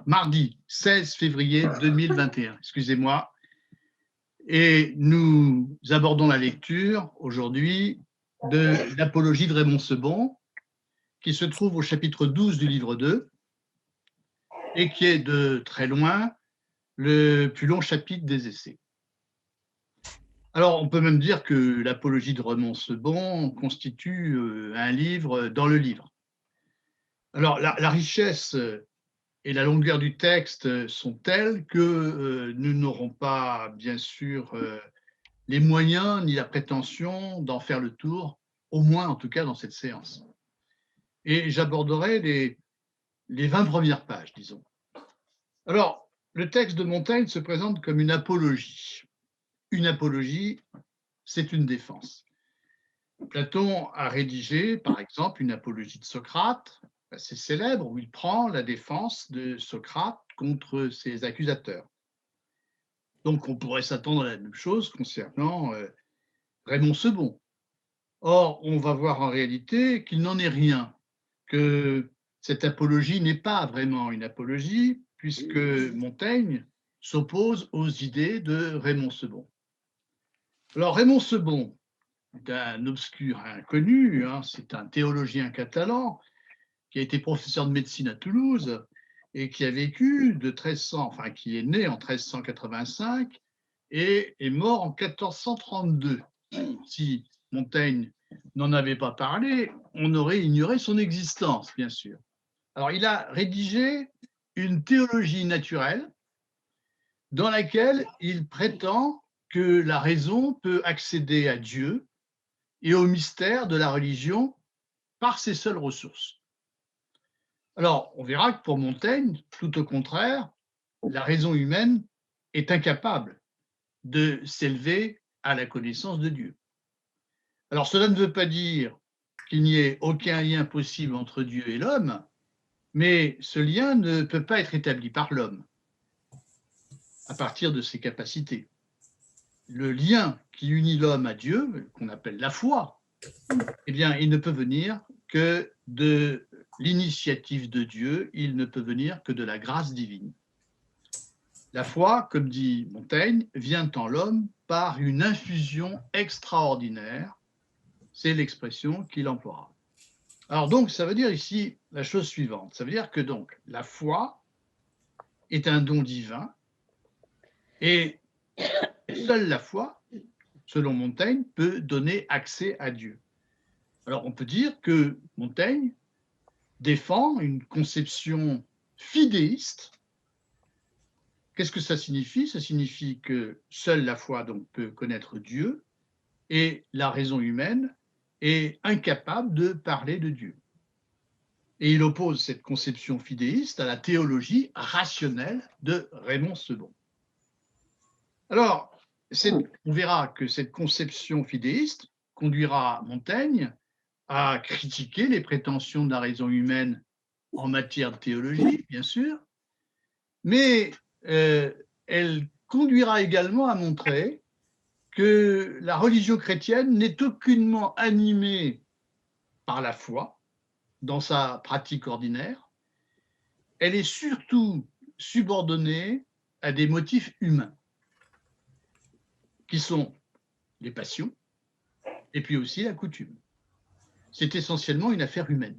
mardi 16 février 2021, excusez-moi. Et nous abordons la lecture aujourd'hui de l'Apologie de Raymond Sebond, qui se trouve au chapitre 12 du livre 2 et qui est de très loin le plus long chapitre des Essais. Alors, on peut même dire que l'Apologie de Raymond Sebond constitue un livre dans le livre. Alors, la richesse et la longueur du texte sont telles que nous n'aurons pas, bien sûr, les moyens ni la prétention d'en faire le tour, au moins en tout cas dans cette séance. Et j'aborderai les 20 premières pages, disons. Alors, le texte de Montaigne se présente comme une apologie. Une apologie, c'est une défense. Platon a rédigé, par exemple, une apologie de Socrate, assez célèbre, où il prend la défense de Socrate contre ses accusateurs. Donc, on pourrait s'attendre à la même chose concernant Raymond Sebond. Or, on va voir en réalité qu'il n'en est rien, que cette apologie n'est pas vraiment une apologie, puisque Montaigne s'oppose aux idées de Raymond Sebond. Alors, Raymond Sebond est un obscur inconnu, hein, c'est un théologien catalan qui a été professeur de médecine à Toulouse et qui a vécu de 1300, enfin qui est né en 1385 et est mort en 1432. Si Montaigne n'en avait pas parlé, on aurait ignoré son existence, bien sûr. Alors, il a rédigé une théologie naturelle dans laquelle il prétend que la raison peut accéder à Dieu et au mystère de la religion par ses seules ressources. Alors, on verra que pour Montaigne, tout au contraire, la raison humaine est incapable de s'élever à la connaissance de Dieu. Alors, cela ne veut pas dire qu'il n'y ait aucun lien possible entre Dieu et l'homme, mais ce lien ne peut pas être établi par l'homme à partir de ses capacités. Le lien qui unit l'homme à Dieu, qu'on appelle la foi, eh bien, il ne peut venir que de l'initiative de Dieu, il ne peut venir que de la grâce divine. La foi, comme dit Montaigne, vient en l'homme par une infusion extraordinaire, c'est l'expression qu'il emploiera. Alors donc, ça veut dire ici la chose suivante, ça veut dire que donc la foi est un don divin et seule la foi, selon Montaigne, peut donner accès à Dieu. Alors on peut dire que Montaigne défend une conception fidéiste. Qu'est-ce que ça signifie? Ça signifie que seule la foi donc peut connaître Dieu et la raison humaine est incapable de parler de Dieu. Et il oppose cette conception fidéiste à la théologie rationnelle de Raymond Sebond. Alors, on verra que cette conception fidéiste conduira Montaigne à critiquer les prétentions de la raison humaine en matière de théologie, bien sûr, mais elle conduira également à montrer que la religion chrétienne n'est aucunement animée par la foi dans sa pratique ordinaire, elle est surtout subordonnée à des motifs humains, qui sont les passions et puis aussi la coutume. C'est essentiellement une affaire humaine.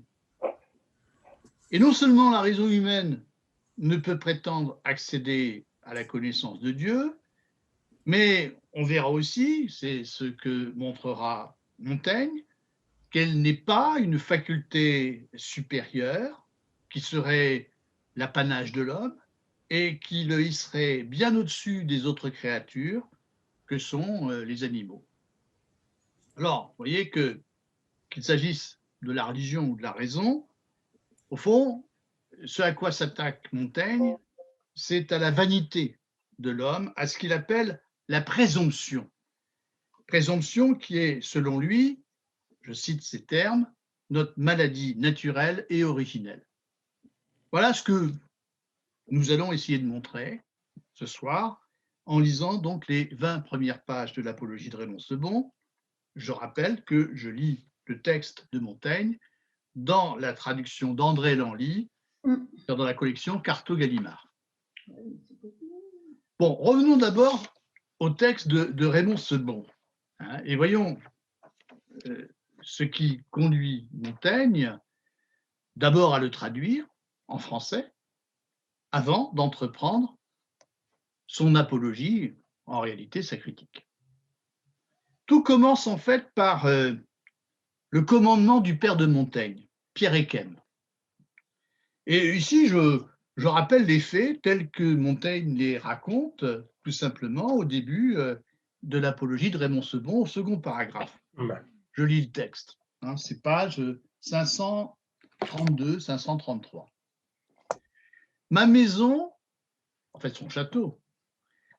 Et non seulement la raison humaine ne peut prétendre accéder à la connaissance de Dieu, mais on verra aussi, c'est ce que montrera Montaigne, qu'elle n'est pas une faculté supérieure qui serait l'apanage de l'homme et qui le hisserait bien au-dessus des autres créatures que sont les animaux. Alors, vous voyez qu'il s'agisse de la religion ou de la raison, au fond, ce à quoi s'attaque Montaigne, c'est à la vanité de l'homme, à ce qu'il appelle la présomption. Présomption qui est, selon lui, je cite ces termes, notre maladie naturelle et originelle. Voilà ce que nous allons essayer de montrer ce soir en lisant donc les 20 premières pages de l'Apologie de Raymond Sebond. Je rappelle que je lis le texte de Montaigne dans la traduction d'André Lanly, dans la collection Carto-Gallimard. Bon, revenons d'abord au texte de Raymond Sebond, hein, et voyons ce qui conduit Montaigne d'abord à le traduire en français avant d'entreprendre son apologie, en réalité sa critique. Tout commence en fait par le commandement du père de Montaigne, Pierre Esquem. Et ici, je rappelle les faits tels que Montaigne les raconte tout simplement au début de l'apologie de Raymond Sebond, au second paragraphe. Je lis le texte, hein, c'est page 532, 533. Ma maison, en fait son château,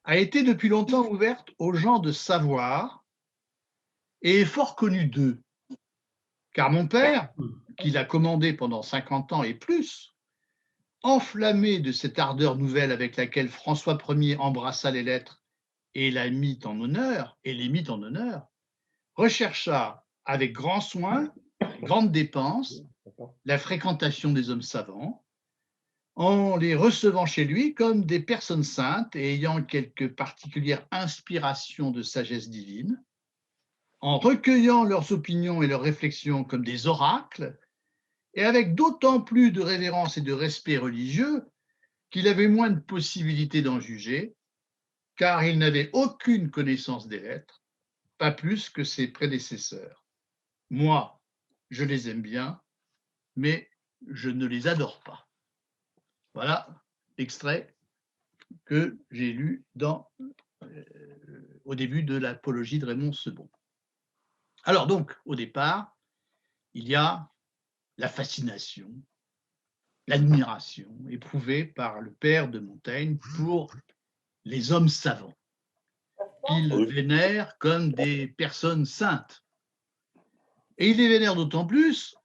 a été depuis longtemps ouverte aux gens de savoir et est fort connue d'eux. Car mon père, qui l'a commandé pendant 50 ans et plus, enflammé de cette ardeur nouvelle avec laquelle François Ier embrassa les lettres et les mit en honneur, rechercha avec grand soin, grande dépense, la fréquentation des hommes savants, en les recevant chez lui comme des personnes saintes et ayant quelque particulière inspiration de sagesse divine, en recueillant leurs opinions et leurs réflexions comme des oracles, et avec d'autant plus de révérence et de respect religieux qu'il avait moins de possibilités d'en juger, car il n'avait aucune connaissance des lettres, pas plus que ses prédécesseurs. Moi, je les aime bien, mais je ne les adore pas. Voilà l'extrait que j'ai lu au début de l'apologie de Raymond Sebond. Alors donc, au départ, il y a la fascination, l'admiration éprouvée par le père de Montaigne pour les hommes savants, qu'il vénère comme des personnes saintes. Et il les vénère d'autant plus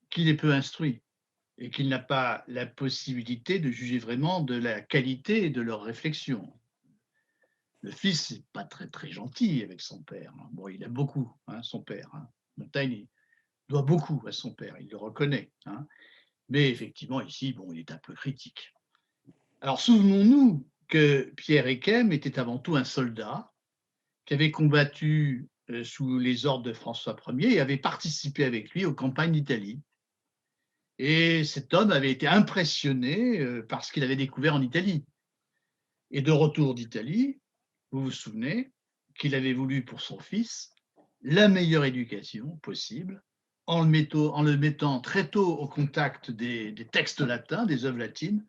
qu'il est peu instruit et qu'il n'a pas la possibilité de juger vraiment de la qualité de leurs réflexions. Le fils n'est pas très gentil avec son père. Bon, il aime beaucoup son père. Montaigne doit beaucoup à son père, il le reconnaît. Mais effectivement, ici, bon, il est un peu critique. Alors, souvenons-nous que Pierre Esquem était avant tout un soldat qui avait combattu sous les ordres de François Ier et avait participé avec lui aux campagnes d'Italie. Et cet homme avait été impressionné par ce qu'il avait découvert en Italie. Et de retour d'Italie, vous vous souvenez qu'il avait voulu pour son fils la meilleure éducation possible, en le mettant très tôt au contact des textes latins, des œuvres latines,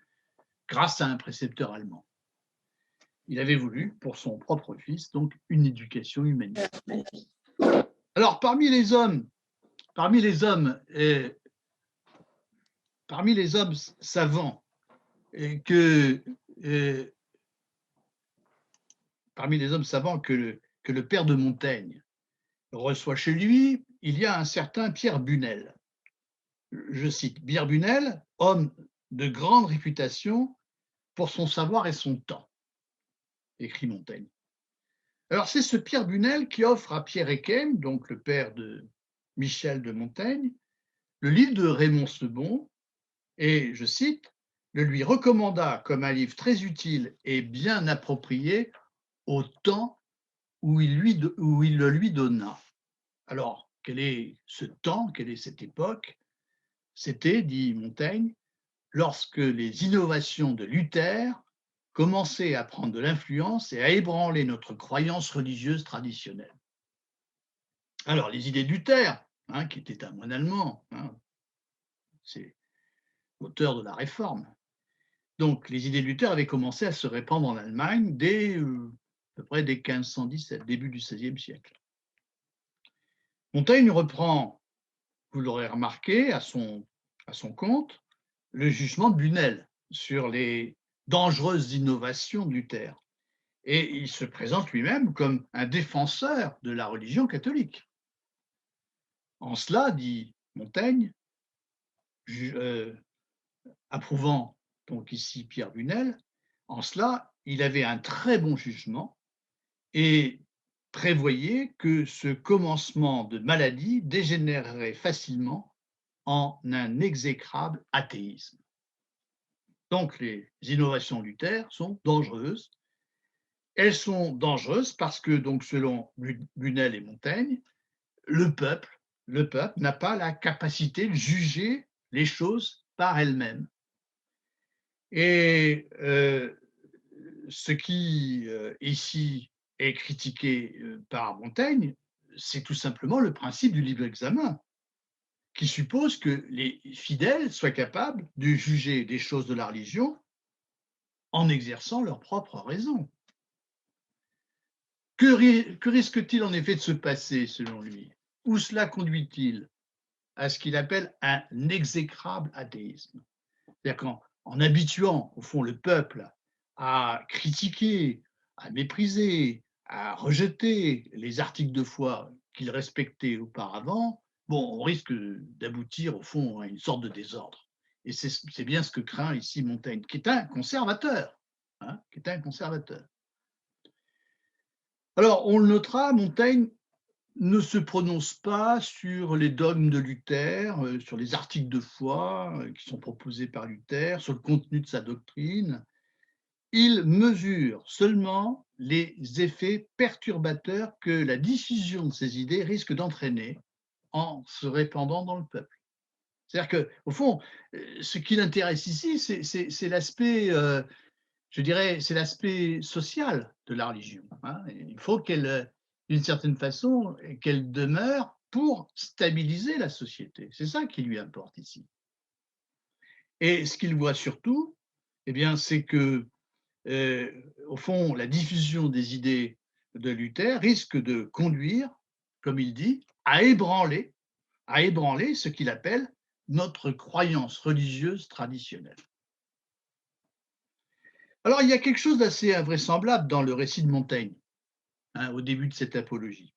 grâce à un précepteur allemand. Il avait voulu pour son propre fils donc une éducation humaniste. Alors parmi les hommes savants que le père de Montaigne reçoit chez lui, il y a un certain Pierre Bunel. Je cite, Pierre Bunel, homme de grande réputation pour son savoir et son temps, écrit Montaigne. Alors c'est ce Pierre Bunel qui offre à Pierre Esquem, donc le père de Michel de Montaigne, le livre de Raymond Sebond, et, je cite, le lui recommanda comme un livre très utile et bien approprié au temps où il le lui donna. Alors, quel est ce temps, quelle est cette époque? C'était, dit Montaigne, lorsque les innovations de Luther commençaient à prendre de l'influence et à ébranler notre croyance religieuse traditionnelle. Alors, les idées de Luther, qui était un moine allemand, c'est l'auteur de la Réforme. Donc, les idées de Luther avaient commencé à se répandre en Allemagne dès à peu près dès 1517, début du XVIe siècle. Montaigne reprend, vous l'aurez remarqué, à son compte, le jugement de Bunel sur les dangereuses innovations de Luther. Et il se présente lui-même comme un défenseur de la religion catholique. En cela, dit Montaigne, approuvant donc ici Pierre Bunel, en cela, il avait un très bon jugement et prévoyait que ce commencement de maladie dégénérerait facilement en un exécrable athéisme. Donc les innovations Luther sont dangereuses. Elles sont dangereuses parce que, donc, selon Bunel et Montaigne, le peuple, le peuple n'a pas la capacité de juger les choses par elles-mêmes. Et ce qui ici est critiqué par Montaigne, c'est tout simplement le principe du libre examen, qui suppose que les fidèles soient capables de juger des choses de la religion en exerçant leur propre raison. Que risque-t-il en effet de se passer, selon lui? Où cela conduit-il? À ce qu'il appelle un exécrable athéisme. C'est-à-dire qu'en habituant, au fond, le peuple à critiquer, à mépriser, à rejeter les articles de foi qu'il respectait auparavant, bon, on risque d'aboutir, au fond, à une sorte de désordre. Et c'est bien ce que craint ici Montaigne, qui est un conservateur. Hein, qui est un conservateur. Alors, on le notera, Montaigne ne se prononce pas sur les dogmes de Luther, sur les articles de foi qui sont proposés par Luther, sur le contenu de sa doctrine. Il mesure seulement les effets perturbateurs que la diffusion de ces idées risque d'entraîner en se répandant dans le peuple. C'est-à-dire qu'au fond, ce qui l'intéresse ici, c'est l'aspect, je dirais, c'est l'aspect social de la religion. Hein. Il faut qu'elle, d'une certaine façon, qu'elle demeure pour stabiliser la société. C'est ça qui lui importe ici. Et ce qu'il voit surtout, eh bien, c'est que, au fond, la diffusion des idées de Luther risque de conduire, comme il dit, à ébranler ce qu'il appelle notre croyance religieuse traditionnelle. Alors, il y a quelque chose d'assez invraisemblable dans le récit de Montaigne, hein, au début de cette apologie.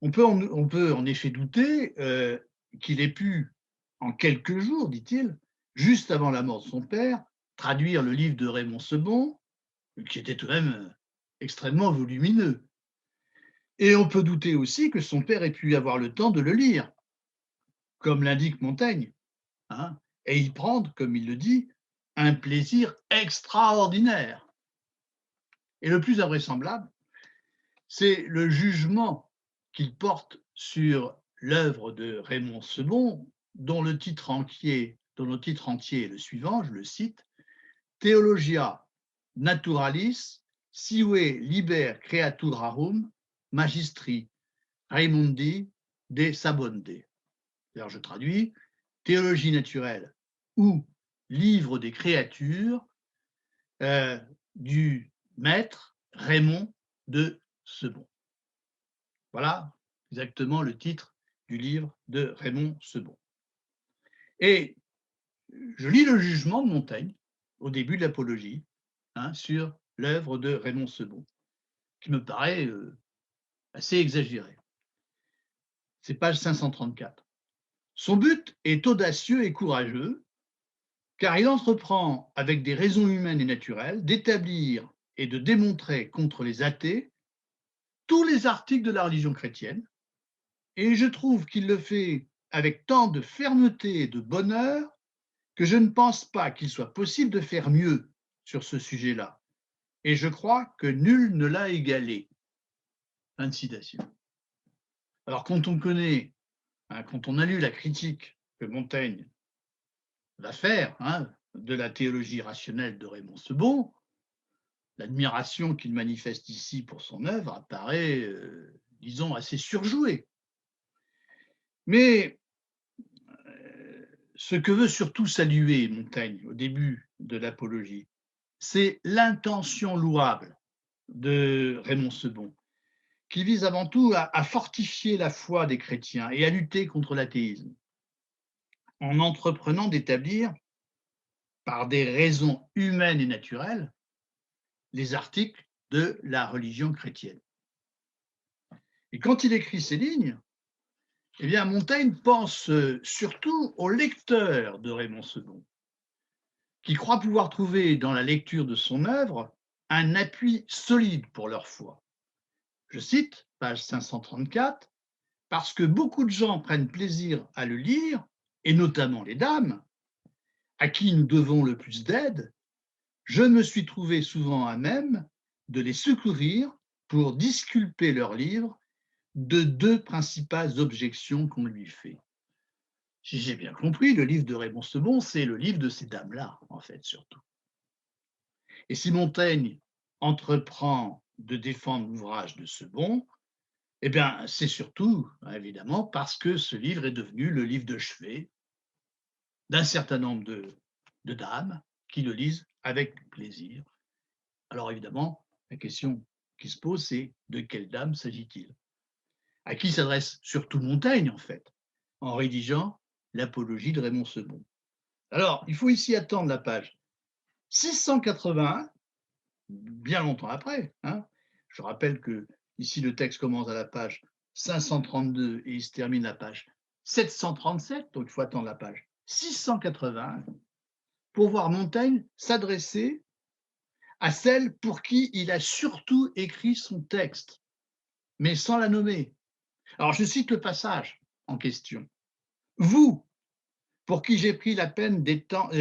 On peut en effet douter qu'il ait pu, en quelques jours, dit-il, juste avant la mort de son père, traduire le livre de Raymond Sebond, qui était tout de même extrêmement volumineux. Et on peut douter aussi que son père ait pu avoir le temps de le lire, comme l'indique Montaigne, hein, et y prendre, comme il le dit, un plaisir extraordinaire. Et le plus invraisemblable, c'est le jugement qu'il porte sur l'œuvre de Raymond Sebond, dont le titre entier est le suivant, je le cite, Theologia naturalis sive liber creaturarum magistri Raymondi de Sabonde. Alors je traduis, théologie naturelle ou livre des créatures du maître Raymond de Sebond. Voilà exactement le titre du livre de Raymond Sebond. Et je lis le jugement de Montaigne au début de l'Apologie, hein, sur l'œuvre de Raymond Sebond, qui me paraît assez exagéré. C'est page 534. Son but est audacieux et courageux, car il entreprend, avec des raisons humaines et naturelles, d'établir et de démontrer contre les athées tous les articles de la religion chrétienne, et je trouve qu'il le fait avec tant de fermeté et de bonheur que je ne pense pas qu'il soit possible de faire mieux sur ce sujet-là. Et je crois que nul ne l'a égalé. Fin de citation. Alors, quand on connaît, hein, quand on a lu la critique que Montaigne va faire, hein, de la théologie rationnelle de Raymond Sebond, l'admiration qu'il manifeste ici pour son œuvre apparaît, disons, assez surjouée. Mais ce que veut surtout saluer Montaigne au début de l'Apologie, c'est l'intention louable de Raymond Sebond, qui vise avant tout à fortifier la foi des chrétiens et à lutter contre l'athéisme, en entreprenant d'établir, par des raisons humaines et naturelles, les articles de la religion chrétienne. Et quand il écrit ces lignes, eh bien, Montaigne pense surtout aux lecteurs de Raymond Sebond, qui croient pouvoir trouver dans la lecture de son œuvre un appui solide pour leur foi. Je cite, page 534, « Parce que beaucoup de gens prennent plaisir à le lire, et notamment les dames, à qui nous devons le plus d'aide, je me suis trouvé souvent à même de les secourir pour disculper leur livre de deux principales objections qu'on lui fait. Si j'ai bien compris, le livre de Raymond Sebon, c'est le livre de ces dames-là, en fait, surtout. Et si Montaigne entreprend de défendre l'ouvrage de Sebon, eh bien, c'est surtout, évidemment, parce que ce livre est devenu le livre de chevet d'un certain nombre de dames qui le lisent avec plaisir. Alors, évidemment, la question qui se pose, c'est de quelle dame s'agit-il? À qui s'adresse surtout Montaigne, en fait, en rédigeant l'Apologie de Raymond Sebon. Alors, il faut ici attendre la page 681, bien longtemps après. Hein. Je rappelle que ici le texte commence à la page 532 et il se termine à la page 737, donc il faut attendre la page 680 pour voir Montaigne s'adresser à celle pour qui il a surtout écrit son texte, mais sans la nommer. Alors je cite le passage en question. Vous, pour qui j'ai pris la peine d'étendre,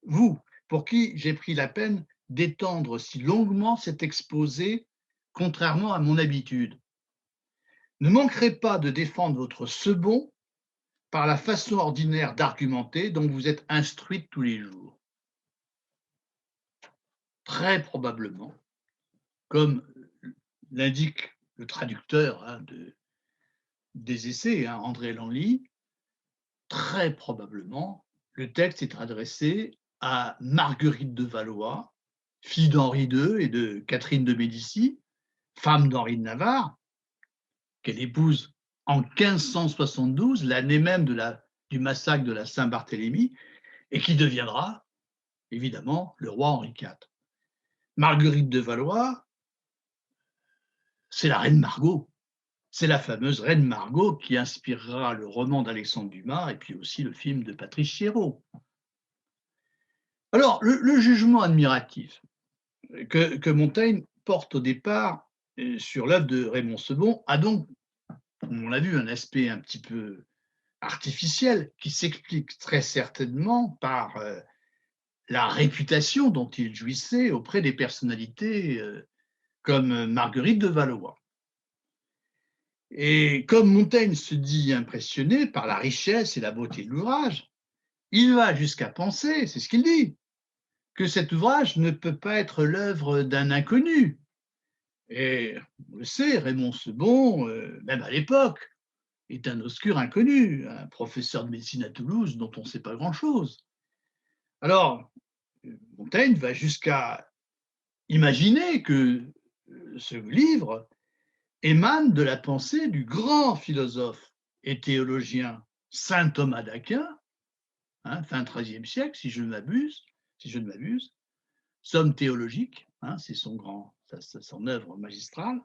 vous, pour qui j'ai pris la peine d'étendre si longuement cet exposé, contrairement à mon habitude, ne manquerez pas de défendre votre Sebon par la façon ordinaire d'argumenter dont vous êtes instruite tous les jours. Très probablement, comme l'indique le traducteur des essais, André Lanly, très probablement, le texte est adressé à Marguerite de Valois, fille d'Henri II et de Catherine de Médicis, femme d'Henri de Navarre, qu'elle épouse en 1572, l'année même du massacre de la Saint-Barthélemy, et qui deviendra, évidemment, le roi Henri IV. Marguerite de Valois, c'est la reine Margot. C'est la fameuse reine Margot qui inspirera le roman d'Alexandre Dumas et puis aussi le film de Patrice Chéreau. Alors, le jugement admiratif que Montaigne porte au départ sur l'œuvre de Raymond Sebon a donc, on l'a vu, un aspect un petit peu artificiel qui s'explique très certainement par la réputation dont il jouissait auprès des personnalités comme Marguerite de Valois. Et comme Montaigne se dit impressionné par la richesse et la beauté de l'ouvrage, il va jusqu'à penser, c'est ce qu'il dit, que cet ouvrage ne peut pas être l'œuvre d'un inconnu. Et on le sait, Raymond Sebon, même à l'époque, est un obscur inconnu, un professeur de médecine à Toulouse dont on ne sait pas grand-chose. Alors, Montaigne va jusqu'à imaginer que ce livre émane de la pensée du grand philosophe et théologien saint Thomas d'Aquin, fin XIIIe siècle, si je ne m'abuse, Somme théologique, c'est son œuvre magistrale.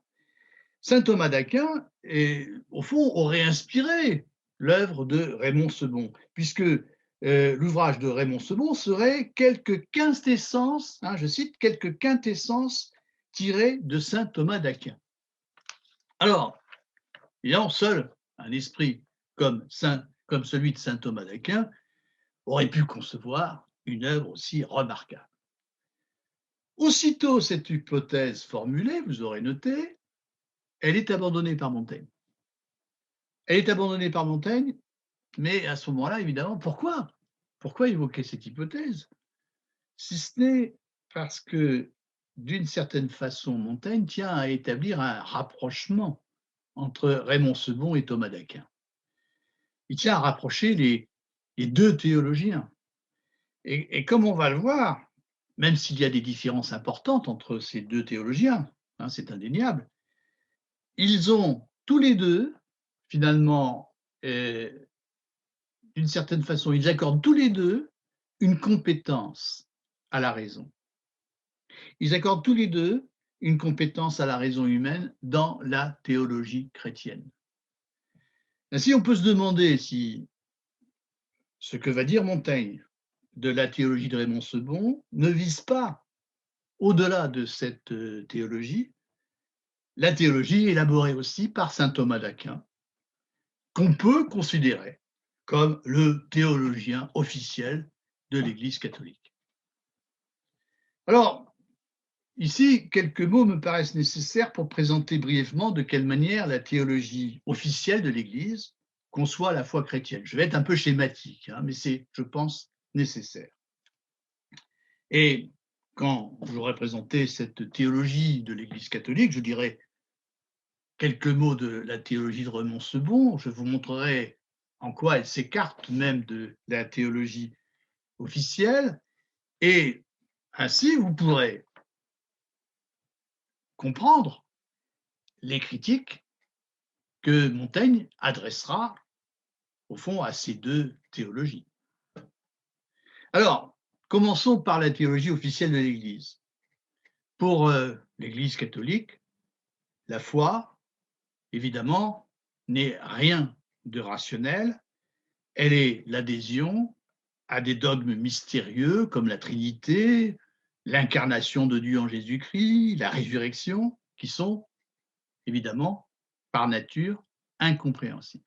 Saint Thomas d'Aquin, au fond, aurait inspiré l'œuvre de Raymond Sebon, puisque l'ouvrage de Raymond Sebon serait quelques quintessences, je cite, quelques quintessences tirées de Saint Thomas d'Aquin. Alors, évidemment, seul un esprit comme celui de Saint Thomas d'Aquin aurait pu concevoir une œuvre aussi remarquable. Aussitôt cette hypothèse formulée, vous aurez noté, elle est abandonnée par Montaigne. Elle est abandonnée par Montaigne, mais à ce moment-là, évidemment, pourquoi? Pourquoi évoquer cette hypothèse? Si ce n'est parce que, d'une certaine façon, Montaigne tient à établir un rapprochement entre Raymond Sebon et Thomas d'Aquin. Il tient à rapprocher les deux théologiens. Et comme on va le voir, même s'il y a des différences importantes entre ces deux théologiens, c'est indéniable, ils ont tous les deux, finalement, d'une certaine façon, ils accordent tous les deux une compétence à la raison. Ils accordent tous les deux une compétence à la raison humaine dans la théologie chrétienne. Ainsi, on peut se demander si ce que va dire Montaigne de la théologie de Raymond Sebon ne vise pas, au-delà de cette théologie, la théologie élaborée aussi par saint Thomas d'Aquin, qu'on peut considérer comme le théologien officiel de l'Église catholique. Alors, ici, quelques mots me paraissent nécessaires pour présenter brièvement de quelle manière la théologie officielle de l'Église conçoit la foi chrétienne. Je vais être un peu schématique, hein, mais c'est, je pense, nécessaire. Et quand j'aurai présenté cette théologie de l'Église catholique, je dirai quelques mots de la théologie de Raymond-Sebon, je vous montrerai en quoi elle s'écarte même de la théologie officielle, et ainsi vous pourrez comprendre les critiques que Montaigne adressera au fond à ces deux théologies. Alors, commençons par la théologie officielle de l'Église. Pour l'Église catholique, la foi, évidemment, n'est rien de rationnel, elle est l'adhésion à des dogmes mystérieux comme la Trinité, l'incarnation de Dieu en Jésus-Christ, la résurrection, qui sont évidemment par nature incompréhensibles.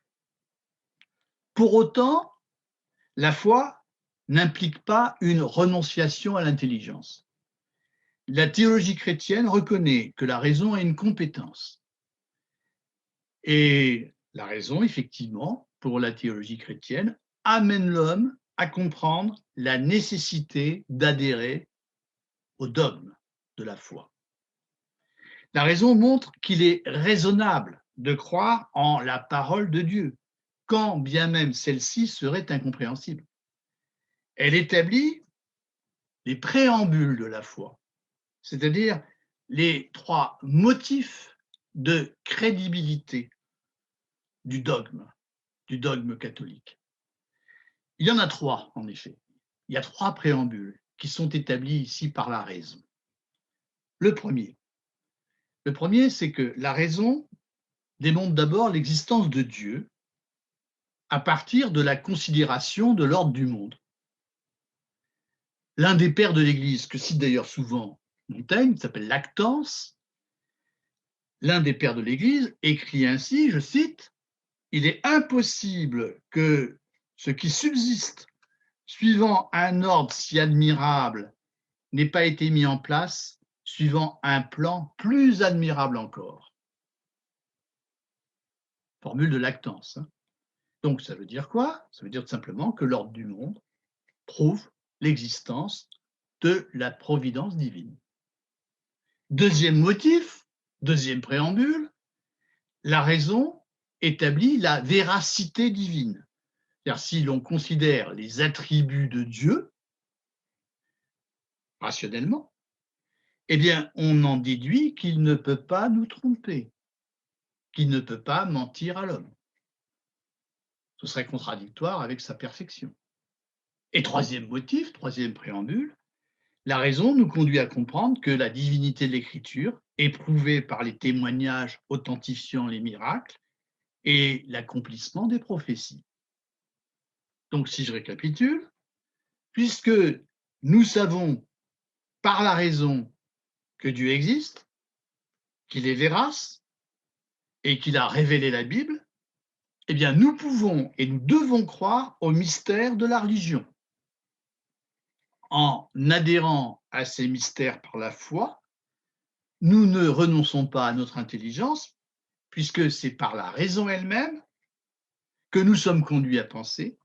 Pour autant, la foi n'implique pas une renonciation à l'intelligence. La théologie chrétienne reconnaît que la raison a une compétence. Et la raison, effectivement, pour la théologie chrétienne, amène l'homme à comprendre la nécessité d'adhérer au dogme de la foi. La raison montre qu'il est raisonnable de croire en la parole de Dieu, quand bien même celle-ci serait incompréhensible. Elle établit les préambules de la foi, c'est-à-dire les trois motifs de crédibilité du dogme catholique. Il y en a trois, en effet. Il y a trois préambules qui sont établis ici par la raison. Le premier, c'est que la raison démontre d'abord l'existence de Dieu à partir de la considération de l'ordre du monde. L'un des pères de l'Église, que cite d'ailleurs souvent Montaigne, s'appelle Lactance, l'un des pères de l'Église écrit ainsi, je cite, « Il est impossible que ce qui subsiste suivant un ordre si admirable n'ait pas été mis en place suivant un plan plus admirable encore. » Formule de Lactance. Hein. Donc ça veut dire quoi? Ça veut dire tout simplement que l'ordre du monde prouve l'existence de la providence divine. Deuxième motif, deuxième préambule, la raison établit la véracité divine. C'est-à-dire si l'on considère les attributs de Dieu rationnellement, eh bien on en déduit qu'il ne peut pas nous tromper, qu'il ne peut pas mentir à l'homme. Ce serait contradictoire avec sa perfection. Et troisième motif, troisième préambule, la raison nous conduit à comprendre que la divinité de l'Écriture est prouvée par les témoignages authentifiant les miracles et l'accomplissement des prophéties. Donc, si je récapitule, puisque nous savons par la raison que Dieu existe, qu'il est vérace et qu'il a révélé la Bible, eh bien, nous pouvons et nous devons croire au mystère de la religion. En adhérant à ces mystères par la foi, nous ne renonçons pas à notre intelligence, puisque c'est par la raison elle-même que nous sommes conduits à penser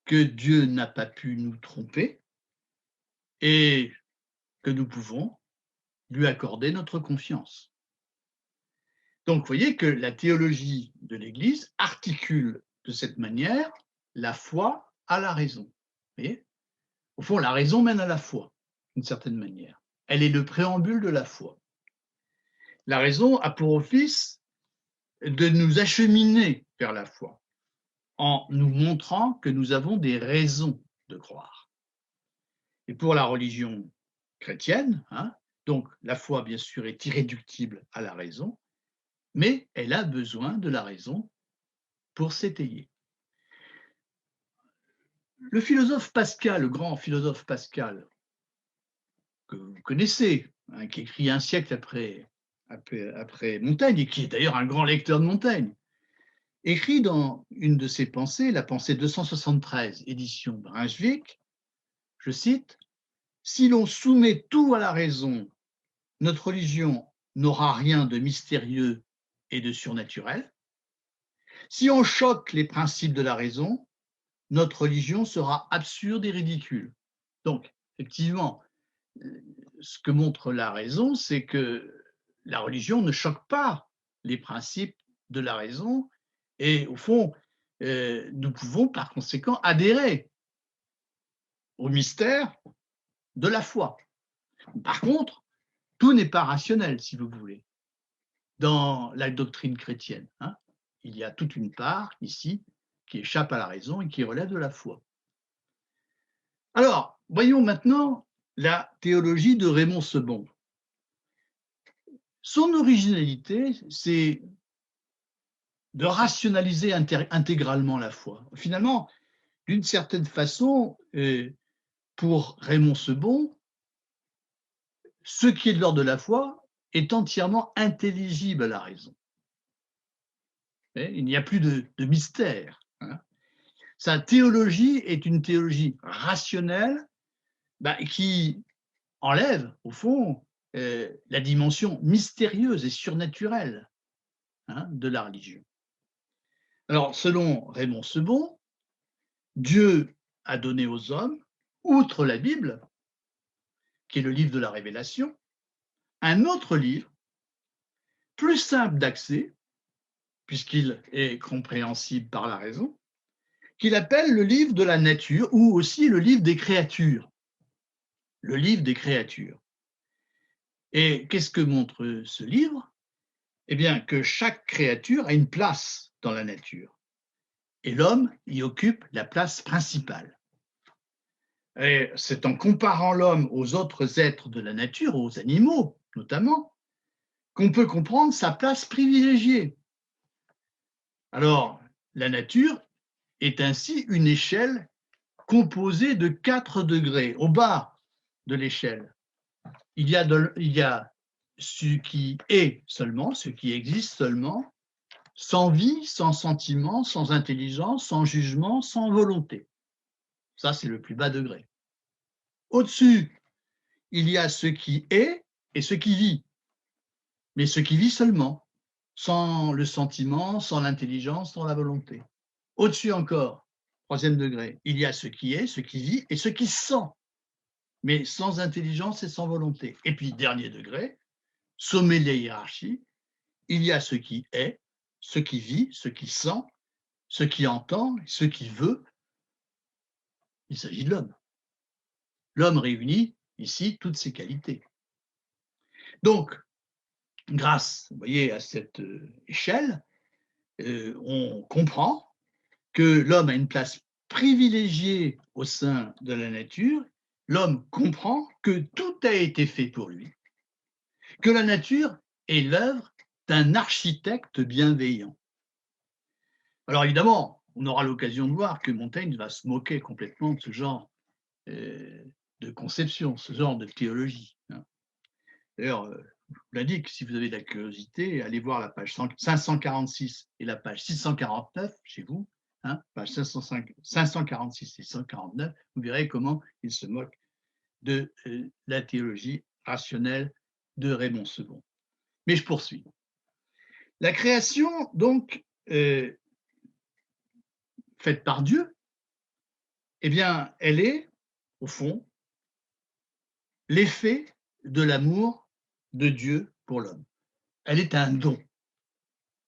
que Dieu n'a pas pu nous tromper et que nous pouvons lui accorder notre confiance. Donc, vous voyez que la théologie de l'Église articule de cette manière la foi à la raison. Vous voyez ? Au fond, la raison mène à la foi, d'une certaine manière. Elle est le préambule de la foi. La raison a pour office de nous acheminer vers la foi, en nous montrant que nous avons des raisons de croire. Et pour la religion chrétienne, donc la foi, bien sûr, est irréductible à la raison, mais elle a besoin de la raison pour s'étayer. Le philosophe Pascal, le grand philosophe Pascal, que vous connaissez, qui écrit un siècle après Montaigne, et qui est d'ailleurs un grand lecteur de Montaigne, écrit dans une de ses pensées, la pensée 273, édition Brunswick, je cite, « Si l'on soumet tout à la raison, notre religion n'aura rien de mystérieux et de surnaturel. Si on choque les principes de la raison, notre religion sera absurde et ridicule. » Donc, effectivement, ce que montre la raison, c'est que la religion ne choque pas les principes de la raison et, au fond, nous pouvons par conséquent adhérer au mystère de la foi. Par contre, tout n'est pas rationnel, si vous voulez, dans la doctrine chrétienne, hein. Il y a toute une part ici qui échappe à la raison et qui relève de la foi. Alors, voyons maintenant la théologie de Raymond Sebond. Son originalité, c'est de rationaliser intégralement la foi. Finalement, d'une certaine façon, pour Raymond Sebond, ce qui est de l'ordre de la foi est entièrement intelligible à la raison. Il n'y a plus de mystère, hein. Sa théologie est une théologie rationnelle qui enlève, au fond, la dimension mystérieuse et surnaturelle, hein, de la religion. Alors, selon Raymond Sebond, Dieu a donné aux hommes, outre la Bible, qui est le livre de la Révélation, un autre livre, plus simple d'accès, puisqu'il est compréhensible par la raison, qu'il appelle le livre de la nature ou aussi le livre des créatures. Le livre des créatures. Et qu'est-ce que montre ce livre? Eh bien, que chaque créature a une place dans la nature. Et l'homme y occupe la place principale. Et c'est en comparant l'homme aux autres êtres de la nature, aux animaux notamment, qu'on peut comprendre sa place privilégiée. Alors, la nature est ainsi une échelle composée de 4 degrés. Au bas de l'échelle, il y a ce qui est seulement, ce qui existe seulement, sans vie, sans sentiment, sans intelligence, sans jugement, sans volonté. Ça, c'est le plus bas degré. Au-dessus, il y a ce qui est et ce qui vit, mais ce qui vit seulement, sans le sentiment, sans l'intelligence, sans la volonté. Au-dessus encore, 3e degré, il y a ce qui est, ce qui vit et ce qui sent, mais sans intelligence et sans volonté. Et puis, dernier degré, sommet de la hiérarchie, il y a ce qui est, ce qui vit, ce qui sent, ce qui entend, ce qui veut. Il s'agit de l'homme. L'homme réunit ici toutes ses qualités. Donc, grâce, vous voyez, à cette échelle, on comprend que l'homme a une place privilégiée au sein de la nature. L'homme comprend que tout a été fait pour lui, que la nature est l'œuvre d'un architecte bienveillant. Alors évidemment, on aura l'occasion de voir que Montaigne va se moquer complètement de ce genre de conception, ce genre de théologie, hein. D'ailleurs, je vous l'indique, si vous avez de la curiosité, allez voir la page 546 et la page 649 chez vous, hein, page 546 et 649, vous verrez comment il se moque de la théologie rationnelle de Raymond Sebond. Mais je poursuis. La création, donc, faite par Dieu, eh bien, elle est, au fond, l'effet de l'amour de Dieu pour l'homme. Elle est un don.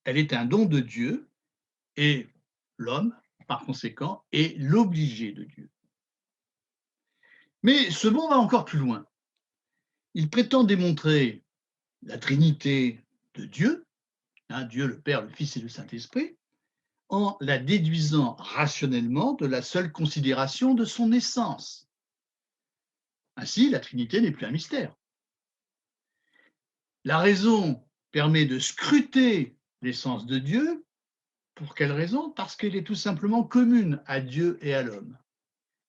Elle est un don de Dieu et l'homme, par conséquent, est l'obligé de Dieu. Mais Sebond va encore plus loin. Il prétend démontrer la Trinité de Dieu, hein, Dieu le Père, le Fils et le Saint-Esprit, en la déduisant rationnellement de la seule considération de son essence. Ainsi, la Trinité n'est plus un mystère. La raison permet de scruter l'essence de Dieu. Pour quelle raison? Parce qu'elle est tout simplement commune à Dieu et à l'homme.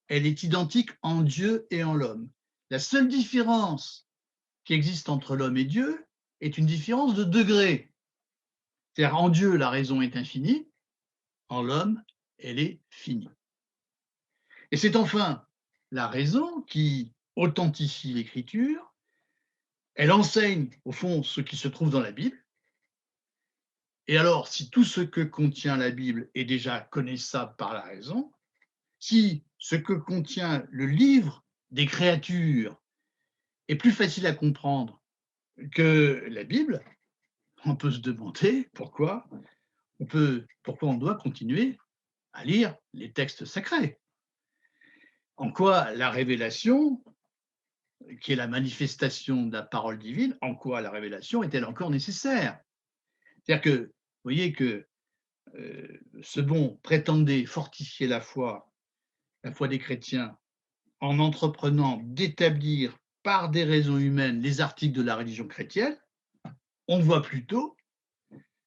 Elle est identique en Dieu et en l'homme. La seule différence qui existe entre l'homme et Dieu est une différence de degré. C'est-à-dire, en Dieu, la raison est infinie, en l'homme, elle est finie. Et c'est enfin la raison qui authentifie l'écriture, elle enseigne au fond ce qui se trouve dans la Bible. Et alors, si tout ce que contient la Bible est déjà connaissable par la raison, si ce que contient le livre des créatures est plus facile à comprendre que la Bible, on peut se demander pourquoi on doit continuer à lire les textes sacrés. En quoi la révélation, qui est la manifestation de la parole divine, en quoi la révélation est-elle encore nécessaire? C'est-à-dire que, vous voyez que ce bon prétendait fortifier la foi des chrétiens, en entreprenant d'établir par des raisons humaines les articles de la religion chrétienne. On voit plutôt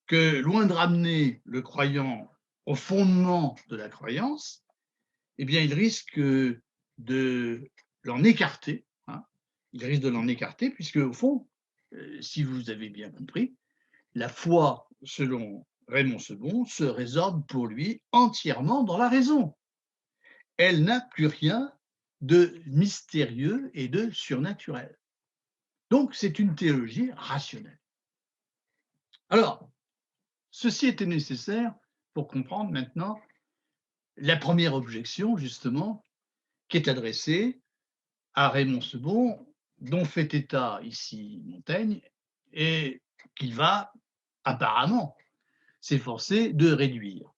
que, loin de ramener le croyant au fondement de la croyance, eh bien, il risque de l'en écarter. Il risque de l'en écarter, puisque, au fond, si vous avez bien compris, la foi, selon Raymond Sebon, se résorbe pour lui entièrement dans la raison. Elle n'a plus rien de mystérieux et de surnaturel. Donc, c'est une théologie rationnelle. Alors, ceci était nécessaire pour comprendre maintenant la première objection, justement, qui est adressée à Raymond Sebon, dont fait état ici Montaigne, et qu'il va apparemment s'efforcer de réduire.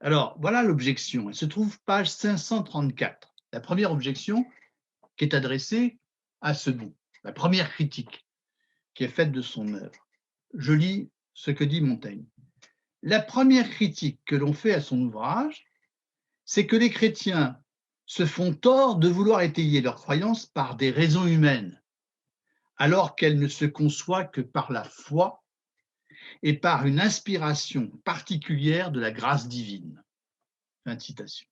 Alors, voilà l'objection. Elle se trouve page 534. La première objection qui est adressée à Sebon, la première critique qui est faite de son œuvre. Je lis ce que dit Montaigne. La première critique que l'on fait à son ouvrage, c'est que les chrétiens se font tort de vouloir étayer leurs croyances par des raisons humaines, alors qu'elles ne se conçoivent que par la foi et par une inspiration particulière de la grâce divine. Fin de citation.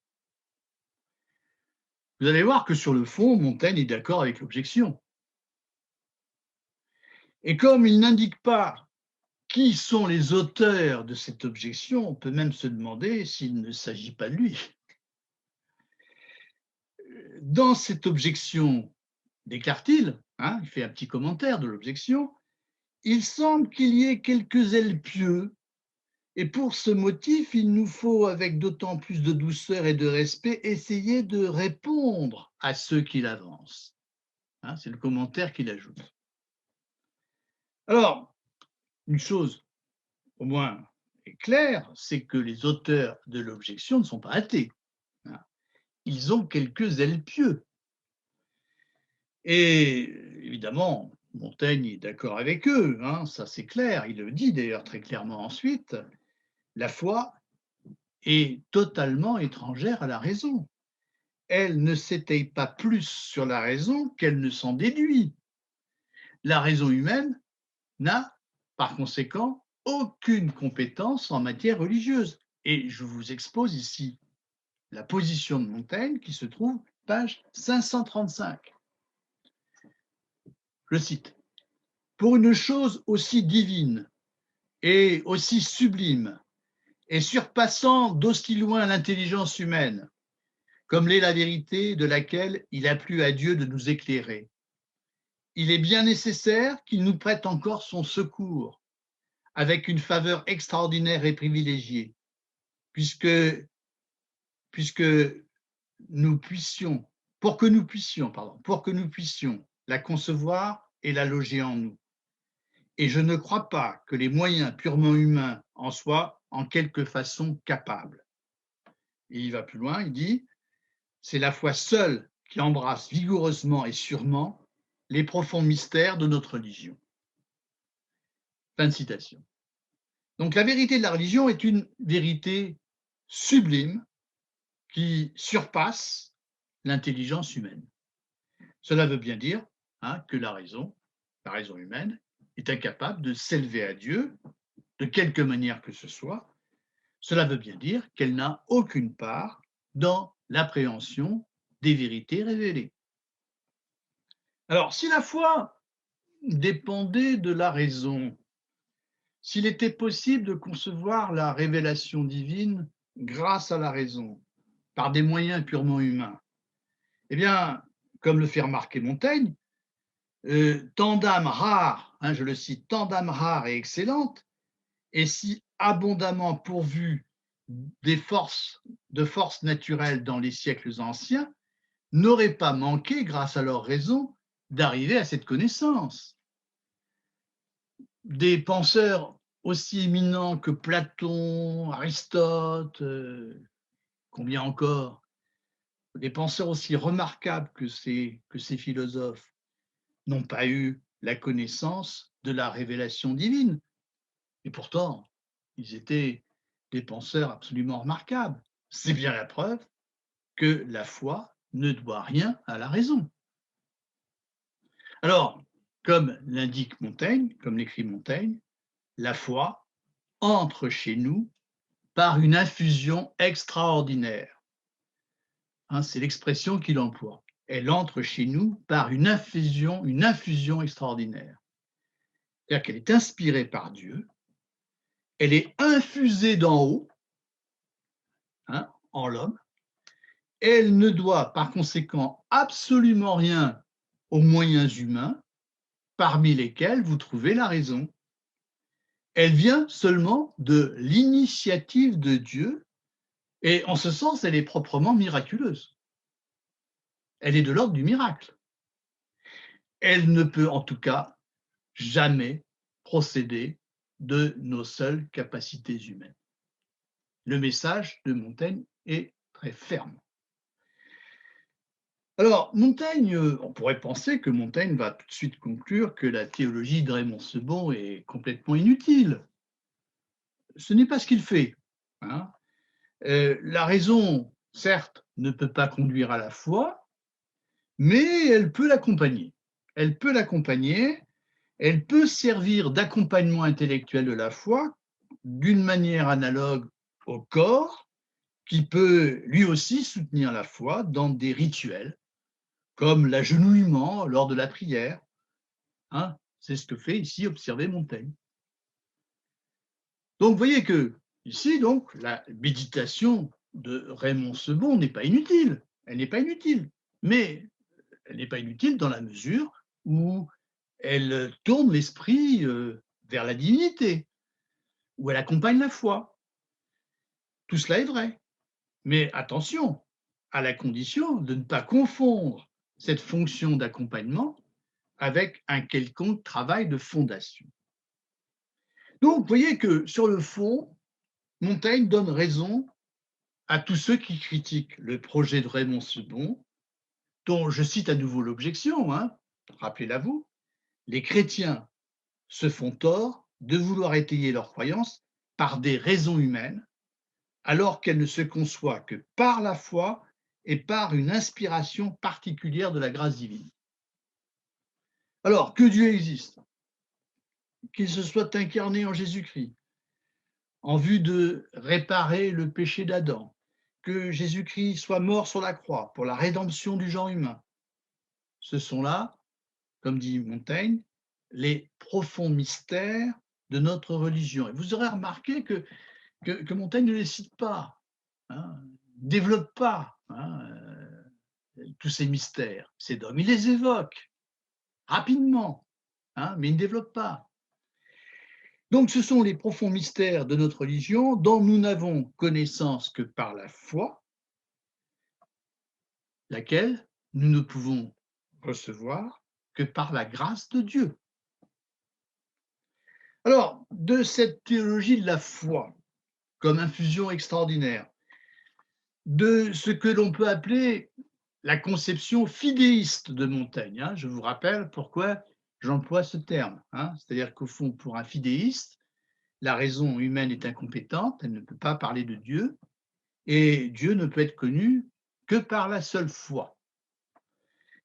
Vous allez voir que sur le fond, Montaigne est d'accord avec l'objection. Et comme il n'indique pas qui sont les auteurs de cette objection, on peut même se demander s'il ne s'agit pas de lui. Dans cette objection, déclare-t-il, il fait un petit commentaire de l'objection, il semble qu'il y ait quelques zèles pieux, et pour ce motif, il nous faut, avec d'autant plus de douceur et de respect, essayer de répondre à ceux qui l'avancent. C'est le commentaire qu'il ajoute. Alors, une chose au moins est claire, c'est que les auteurs de l'objection ne sont pas athées. Ils ont quelques ailes pieux. Et évidemment, Montaigne est d'accord avec eux, ça c'est clair, il le dit d'ailleurs très clairement ensuite, la foi est totalement étrangère à la raison. Elle ne s'étaye pas plus sur la raison qu'elle ne s'en déduit. La raison humaine n'a, par conséquent, aucune compétence en matière religieuse. Et je vous expose ici la position de Montaigne qui se trouve page 535. Je cite, « Pour une chose aussi divine et aussi sublime et surpassant d'aussi loin l'intelligence humaine, comme l'est la vérité de laquelle il a plu à Dieu de nous éclairer, il est bien nécessaire qu'il nous prête encore son secours avec une faveur extraordinaire et privilégiée, puisque nous puissions, pour que nous puissions la concevoir et la loger en nous. Et je ne crois pas que les moyens purement humains en soient en quelque façon capables. » Et il va plus loin, il dit, c'est la foi seule qui embrasse vigoureusement et sûrement les profonds mystères de notre religion. Fin de citation. Donc la vérité de la religion est une vérité sublime qui surpasse l'intelligence humaine. Cela veut bien dire que la raison humaine, est incapable de s'élever à Dieu de quelque manière que ce soit. Cela veut bien dire qu'elle n'a aucune part dans l'appréhension des vérités révélées. Alors, si la foi dépendait de la raison, s'il était possible de concevoir la révélation divine grâce à la raison, par des moyens purement humains, Eh bien, comme le fait remarquer Montaigne, tant d'âmes rares, hein, je le cite, tant d'âmes rares et excellentes, et si abondamment pourvues de forces naturelles dans les siècles anciens, n'auraient pas manqué, grâce à leur raison, d'arriver à cette connaissance. Des penseurs aussi éminents que Platon, Aristote, combien encore, des penseurs aussi remarquables que ces philosophes n'ont pas eu la connaissance de la révélation divine. Et pourtant, ils étaient des penseurs absolument remarquables. C'est bien la preuve que la foi ne doit rien à la raison. Alors, comme l'indique Montaigne, comme l'écrit Montaigne, la foi entre chez nous par une infusion extraordinaire. Hein, c'est l'expression qu'il emploie. Elle entre chez nous par une infusion extraordinaire. C'est-à-dire qu'elle est inspirée par Dieu, elle est infusée d'en haut, hein, en l'homme, elle ne doit par conséquent absolument rien aux moyens humains, parmi lesquels vous trouvez la raison. Elle vient seulement de l'initiative de Dieu, et en ce sens, elle est proprement miraculeuse. Elle est de l'ordre du miracle. Elle ne peut en tout cas jamais procéder de nos seules capacités humaines. Le message de Montaigne est très ferme. Alors, Montaigne, on pourrait penser que Montaigne va tout de suite conclure que la théologie de Raymond Sebond est complètement inutile. Ce n'est pas ce qu'il fait. Hein. La raison, certes, ne peut pas conduire à la foi, mais elle peut l'accompagner. Elle peut l'accompagner, elle peut servir d'accompagnement intellectuel de la foi d'une manière analogue au corps, qui peut lui aussi soutenir la foi dans des rituels, comme l'agenouillement lors de la prière. Hein, c'est ce que fait ici observer Montaigne. Donc, vous voyez que ici, donc, la méditation de Raymond Sebond n'est pas inutile. Elle n'est pas inutile, mais elle n'est pas inutile dans la mesure où elle tourne l'esprit vers la divinité, où elle accompagne la foi. Tout cela est vrai, mais attention, à la condition de ne pas confondre cette fonction d'accompagnement avec un quelconque travail de fondation. Donc, vous voyez que sur le fond, Montaigne donne raison à tous ceux qui critiquent le projet de Raymond Sebond, dont je cite à nouveau l'objection, hein, rappelez-la vous, les chrétiens se font tort de vouloir étayer leurs croyances par des raisons humaines, alors qu'elles ne se conçoivent que par la foi et par une inspiration particulière de la grâce divine. Alors, que Dieu existe, qu'il se soit incarné en Jésus-Christ, en vue de réparer le péché d'Adam, que Jésus-Christ soit mort sur la croix pour la rédemption du genre humain. Ce sont là, comme dit Montaigne, les profonds mystères de notre religion. Et vous aurez remarqué que Montaigne ne les cite pas, hein, ne développe pas, hein, tous ces mystères. Ces hommes, il les évoque rapidement, hein, mais il ne développe pas. Donc, ce sont les profonds mystères de notre religion dont nous n'avons connaissance que par la foi, laquelle nous ne pouvons recevoir que par la grâce de Dieu. Alors, de cette théologie de la foi, comme infusion extraordinaire, de ce que l'on peut appeler la conception fidéiste de Montaigne, hein, je vous rappelle pourquoi j'emploie ce terme, hein, c'est-à-dire qu'au fond, pour un fidéiste, la raison humaine est incompétente, elle ne peut pas parler de Dieu, et Dieu ne peut être connu que par la seule foi.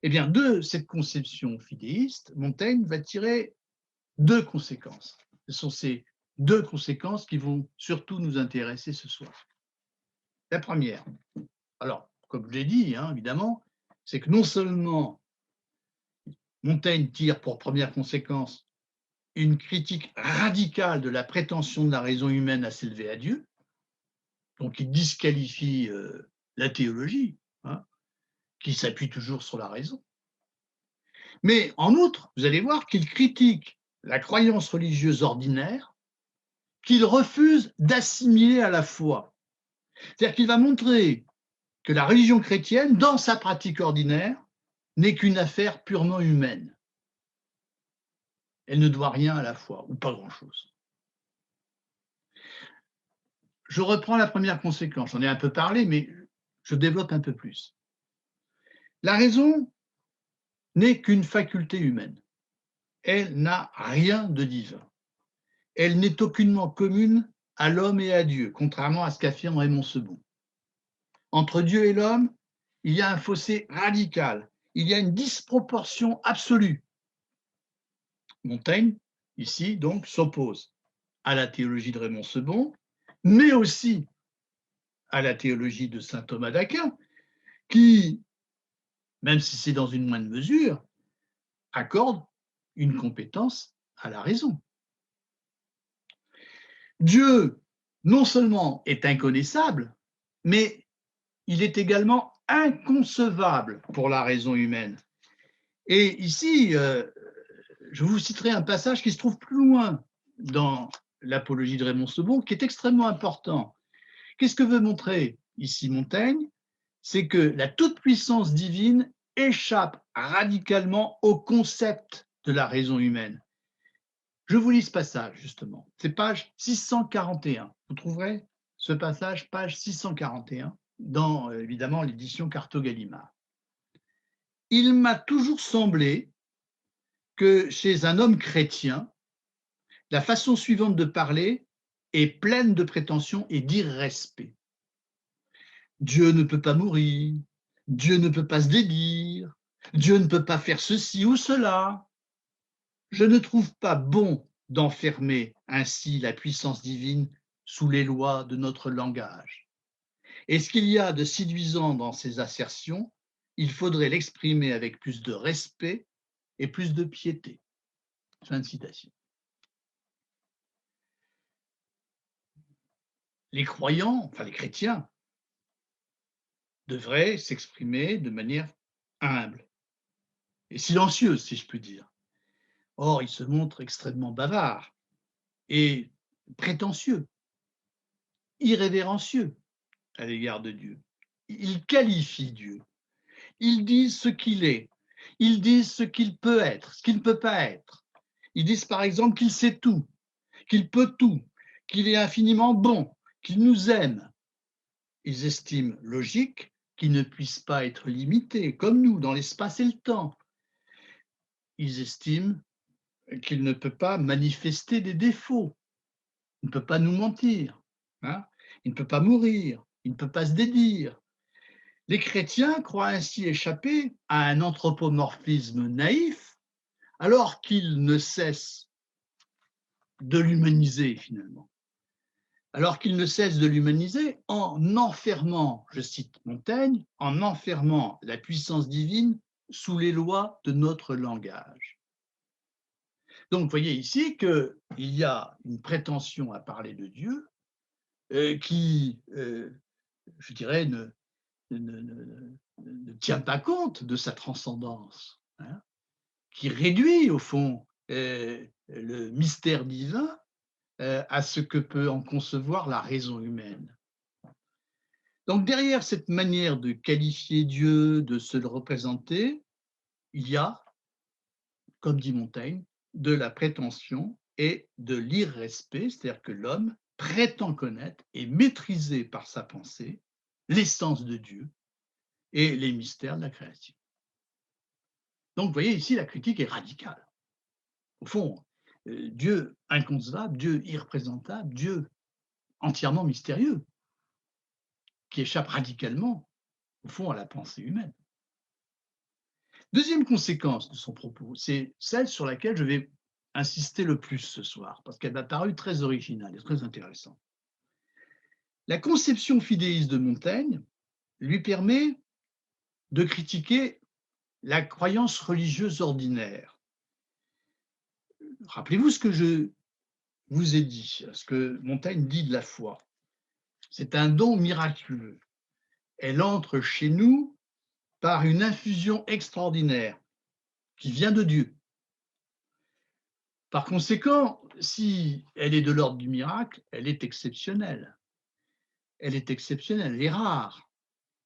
Eh bien, de cette conception fidéiste, Montaigne va tirer deux conséquences. Ce sont ces deux conséquences qui vont surtout nous intéresser ce soir. La première, alors, comme je l'ai dit, hein, évidemment, c'est que non seulement Montaigne tire pour première conséquence une critique radicale de la prétention de la raison humaine à s'élever à Dieu, donc il disqualifie la théologie, hein, qui s'appuie toujours sur la raison. Mais en outre, vous allez voir qu'il critique la croyance religieuse ordinaire qu'il refuse d'assimiler à la foi. C'est-à-dire qu'il va montrer que la religion chrétienne, dans sa pratique ordinaire, n'est qu'une affaire purement humaine. Elle ne doit rien à la foi, ou pas grand-chose. Je reprends la première conséquence, j'en ai un peu parlé, mais je développe un peu plus. La raison n'est qu'une faculté humaine. Elle n'a rien de divin. Elle n'est aucunement commune à l'homme et à Dieu, contrairement à ce qu'affirme Raymond Sebon. Entre Dieu et l'homme, il y a un fossé radical, il y a une disproportion absolue. Montaigne, ici, donc, s'oppose à la théologie de Raymond Sebon, mais aussi à la théologie de saint Thomas d'Aquin, qui, même si c'est dans une moindre mesure, accorde une compétence à la raison. Dieu, non seulement est inconnaissable, mais il est également inconcevable pour la raison humaine. Et ici, je vous citerai un passage qui se trouve plus loin dans l'apologie de Raymond Sebon, qui est extrêmement important. Qu'est-ce que veut montrer ici Montaigne? C'est que la toute-puissance divine échappe radicalement au concept de la raison humaine. Je vous lis ce passage, justement. C'est page 641. Vous trouverez ce passage, page 641, dans, évidemment, l'édition Carto-Gallimard. Il m'a toujours semblé que chez un homme chrétien, la façon suivante de parler est pleine de prétentions et d'irrespect. Dieu ne peut pas mourir, Dieu ne peut pas se dédire, Dieu ne peut pas faire ceci ou cela. Je ne trouve pas bon d'enfermer ainsi la puissance divine sous les lois de notre langage. Et ce qu'il y a de séduisant dans ces assertions, il faudrait l'exprimer avec plus de respect et plus de piété. Fin de citation. Les croyants, enfin les chrétiens, devraient s'exprimer de manière humble et silencieuse, si je puis dire. Or, ils se montrent extrêmement bavards et prétentieux, irrévérencieux à l'égard de Dieu. Ils qualifient Dieu. Ils disent ce qu'il est. Ils disent ce qu'il peut être, ce qu'il ne peut pas être. Ils disent par exemple qu'il sait tout, qu'il peut tout, qu'il est infiniment bon, qu'il nous aime. Ils estiment logique qu'il ne puisse pas être limité, comme nous, dans l'espace et le temps. Ils estiment qu'il ne peut pas manifester des défauts. Il ne peut pas nous mentir. Hein, il ne peut pas mourir. Il ne peut pas se dédire. Les chrétiens croient ainsi échapper à un anthropomorphisme naïf, alors qu'ils ne cessent de l'humaniser finalement. Alors qu'ils ne cessent de l'humaniser en enfermant, je cite Montaigne, en enfermant la puissance divine sous les lois de notre langage. Donc, vous voyez ici qu'il y a une prétention à parler de Dieu qui, je dirais, ne tient pas compte de sa transcendance, hein, qui réduit, au fond, le mystère divin à ce que peut en concevoir la raison humaine. Donc, derrière cette manière de qualifier Dieu, de se le représenter, il y a, comme dit Montaigne, de la prétention et de l'irrespect, c'est-à-dire que l'homme prétend connaître et maîtriser par sa pensée l'essence de Dieu et les mystères de la création. Donc, vous voyez, ici, la critique est radicale. Au fond, Dieu inconcevable, Dieu irreprésentable, Dieu entièrement mystérieux, qui échappe radicalement, au fond, à la pensée humaine. Deuxième conséquence de son propos, c'est celle sur laquelle je vais insister le plus ce soir, parce qu'elle m'a paru très originale et très intéressante. La conception fidéiste de Montaigne lui permet de critiquer la croyance religieuse ordinaire. Rappelez-vous ce que je vous ai dit, ce que Montaigne dit de la foi. C'est un don miraculeux. Elle entre chez nous par une infusion extraordinaire qui vient de Dieu. Par conséquent, si elle est de l'ordre du miracle, elle est exceptionnelle. Elle est exceptionnelle, elle est rare.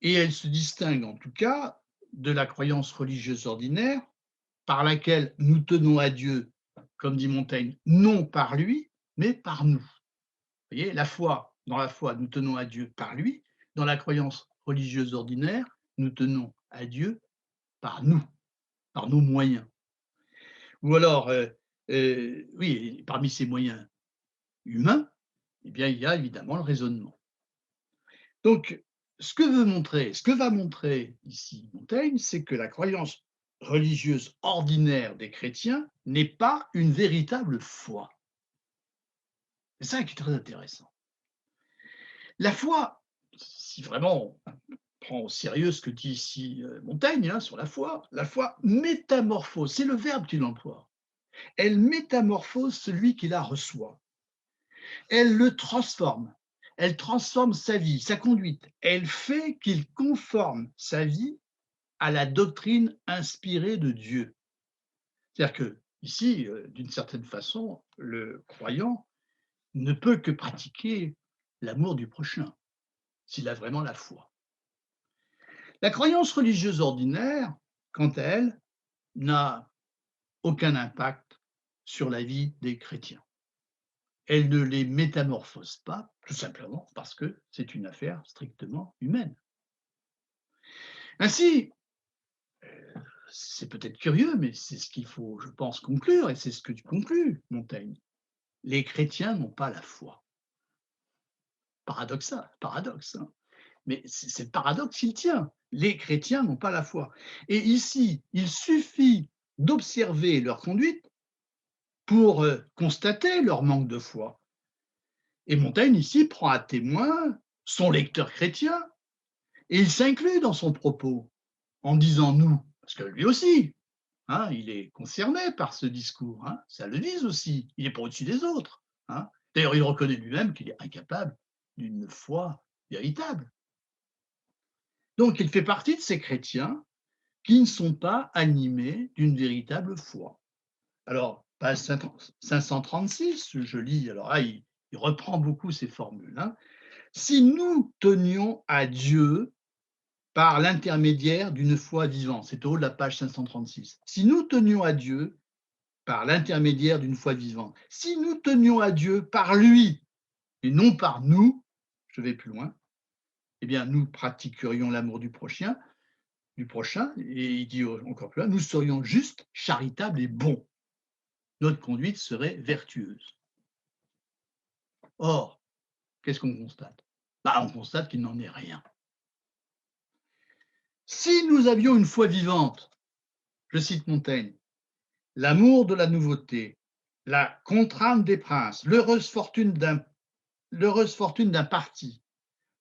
Et elle se distingue en tout cas de la croyance religieuse ordinaire par laquelle nous tenons à Dieu, comme dit Montaigne, non par lui, mais par nous. Vous voyez, dans la foi, nous tenons à Dieu par lui. Dans la croyance religieuse ordinaire, nous tenons à Dieu par nous, par nos moyens. Ou alors, oui, parmi ces moyens humains, eh bien, il y a évidemment le raisonnement. Donc, ce que va montrer ici Montaigne, c'est que la croyance religieuse ordinaire des chrétiens n'est pas une véritable foi. C'est ça qui est très intéressant. La foi, si vraiment on prend au sérieux ce que dit ici Montaigne sur la foi métamorphose, c'est le verbe qu'il emploie. Elle métamorphose celui qui la reçoit. Elle le transforme. Elle transforme sa vie, sa conduite. Elle fait qu'il conforme sa vie à la doctrine inspirée de Dieu. C'est-à-dire que ici, d'une certaine façon, le croyant ne peut que pratiquer l'amour du prochain s'il a vraiment la foi. La croyance religieuse ordinaire, quant à elle, n'a aucun impact sur la vie des chrétiens. Elle ne les métamorphose pas, tout simplement parce que c'est une affaire strictement humaine. Ainsi, c'est peut-être curieux, mais c'est ce qu'il faut, je pense, conclure, et c'est ce que tu conclus, Montaigne. Les chrétiens n'ont pas la foi. Paradoxe, hein, mais c'est le paradoxe qu'il tient. Les chrétiens n'ont pas la foi. Et ici, il suffit d'observer leur conduite pour constater leur manque de foi. Et Montaigne, ici, prend à témoin son lecteur chrétien, et il s'inclut dans son propos en disant nous, parce que lui aussi, hein, il est concerné par ce discours, hein, ça le dit aussi, il n'est pas au-dessus des autres. Hein. D'ailleurs, il reconnaît lui-même qu'il est incapable d'une foi véritable. Donc, il fait partie de ces chrétiens qui ne sont pas animés d'une véritable foi. Alors, page 536, je lis, alors là, il reprend beaucoup ces formules. Hein. Si nous tenions à Dieu par l'intermédiaire d'une foi vivante, c'est au haut de la page 536, si nous tenions à Dieu par l'intermédiaire d'une foi vivante, si nous tenions à Dieu par lui et non par nous, je vais plus loin, eh bien, nous pratiquerions l'amour du prochain, et il dit encore plus loin, nous serions justes, charitables et bons. Notre conduite serait vertueuse. Or, qu'est-ce qu'on constate? On constate qu'il n'en est rien. Si nous avions une foi vivante, je cite Montaigne, l'amour de la nouveauté, la contrainte des princes, l'heureuse fortune d'un parti,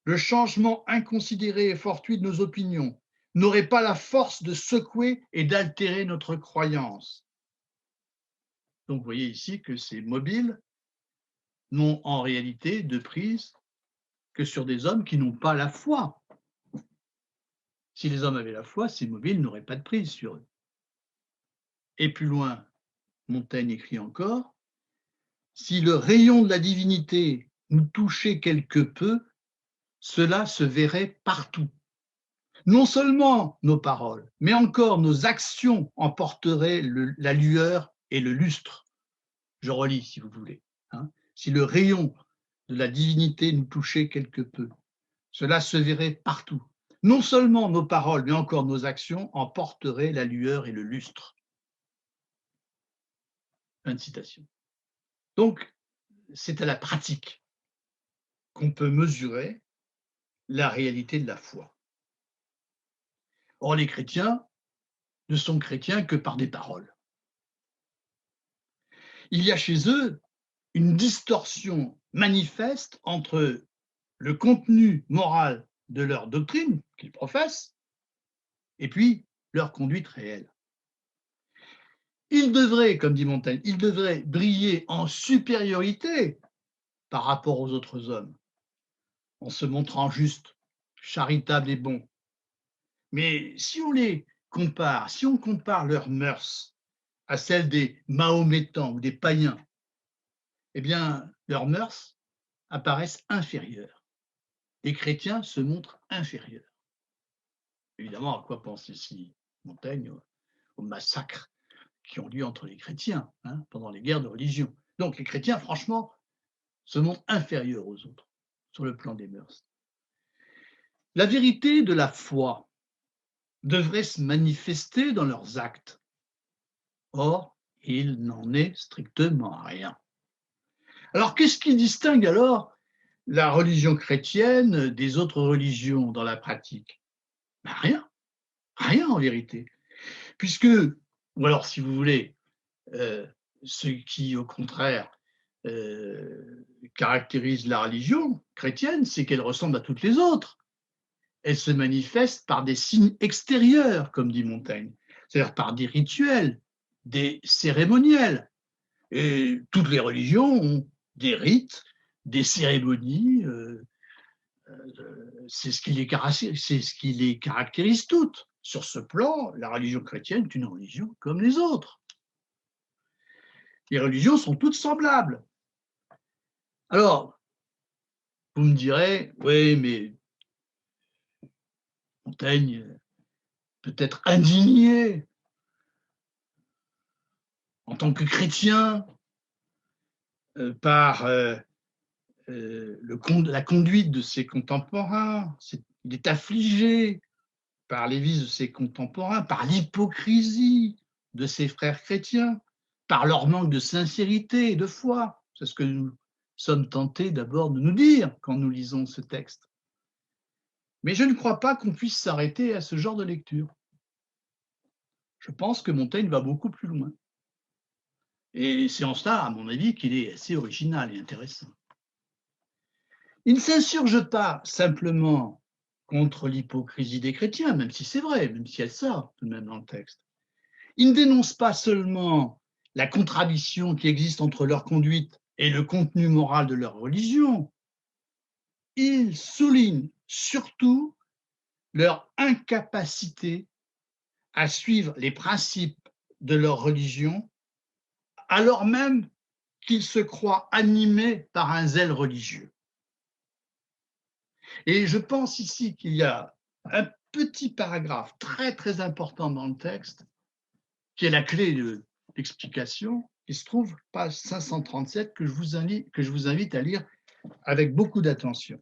le changement inconsidéré et fortuit de nos opinions n'aurait pas la force de secouer et d'altérer notre croyance. Donc vous voyez ici que ces mobiles n'ont en réalité de prise que sur des hommes qui n'ont pas la foi. Si les hommes avaient la foi, ces mobiles n'auraient pas de prise sur eux. Et plus loin, Montaigne écrit encore, si le rayon de la divinité nous touchait quelque peu, cela se verrait partout. Non seulement nos paroles, mais encore nos actions en porteraient la lueur et le lustre. Je relis si vous voulez. Hein. Si le rayon de la divinité nous touchait quelque peu, cela se verrait partout. Non seulement nos paroles, mais encore nos actions en porteraient la lueur et le lustre. Fin de citation. Donc, c'est à la pratique qu'on peut mesurer la réalité de la foi. Or, les chrétiens ne sont chrétiens que par des paroles. Il y a chez eux une distorsion manifeste entre le contenu moral de leur doctrine qu'ils professent et puis leur conduite réelle. Ils devraient, comme dit Montaigne, ils devraient briller en supériorité par rapport aux autres hommes, en se montrant justes, charitables et bons, Mais si on les compare, si on compare leurs mœurs à celles des Mahométans ou des païens, eh bien, leurs mœurs apparaissent inférieures. Les chrétiens se montrent inférieurs. Évidemment, à quoi pense ici Montaigne? Aux massacres qui ont lieu entre les chrétiens pendant les guerres de religion. Donc les chrétiens, franchement, se montrent inférieurs aux autres sur le plan des mœurs. La vérité de la foi devrait se manifester dans leurs actes. Or, il n'en est strictement rien. Alors, qu'est-ce qui distingue alors la religion chrétienne des autres religions dans la pratique? Ben rien, rien en vérité. Puisque, ou alors si vous voulez, ce qui au contraire caractérise la religion chrétienne, c'est qu'elle ressemble à toutes les autres. Elle se manifeste par des signes extérieurs, comme dit Montaigne, c'est-à-dire par des rituels, des cérémoniels. Et toutes les religions ont des rites, des cérémonies, c'est ce qui les caractérise toutes. Sur ce plan, la religion chrétienne est une religion comme les autres. Les religions sont toutes semblables. Alors, vous me direz, oui, mais Montaigne peut être indigné en tant que chrétien par la conduite de ses contemporains. Il est affligé par les vices de ses contemporains, par l'hypocrisie de ses frères chrétiens, par leur manque de sincérité et de foi. C'est ce que nous sommes tentés d'abord de nous dire quand nous lisons ce texte. Mais je ne crois pas qu'on puisse s'arrêter à ce genre de lecture. Je pense que Montaigne va beaucoup plus loin. Et c'est en cela, à mon avis, qu'il est assez original et intéressant. Il ne s'insurge pas simplement contre l'hypocrisie des chrétiens, même si c'est vrai, même si elle sort tout de même dans le texte. Il ne dénonce pas seulement la contradiction qui existe entre leur conduite et le contenu moral de leur religion, il souligne surtout leur incapacité à suivre les principes de leur religion, alors même qu'ils se croient animés par un zèle religieux. Et je pense ici qu'il y a un petit paragraphe très très important dans le texte, qui est la clé de l'explication, qui se trouve page 537, que je vous invite à lire avec beaucoup d'attention.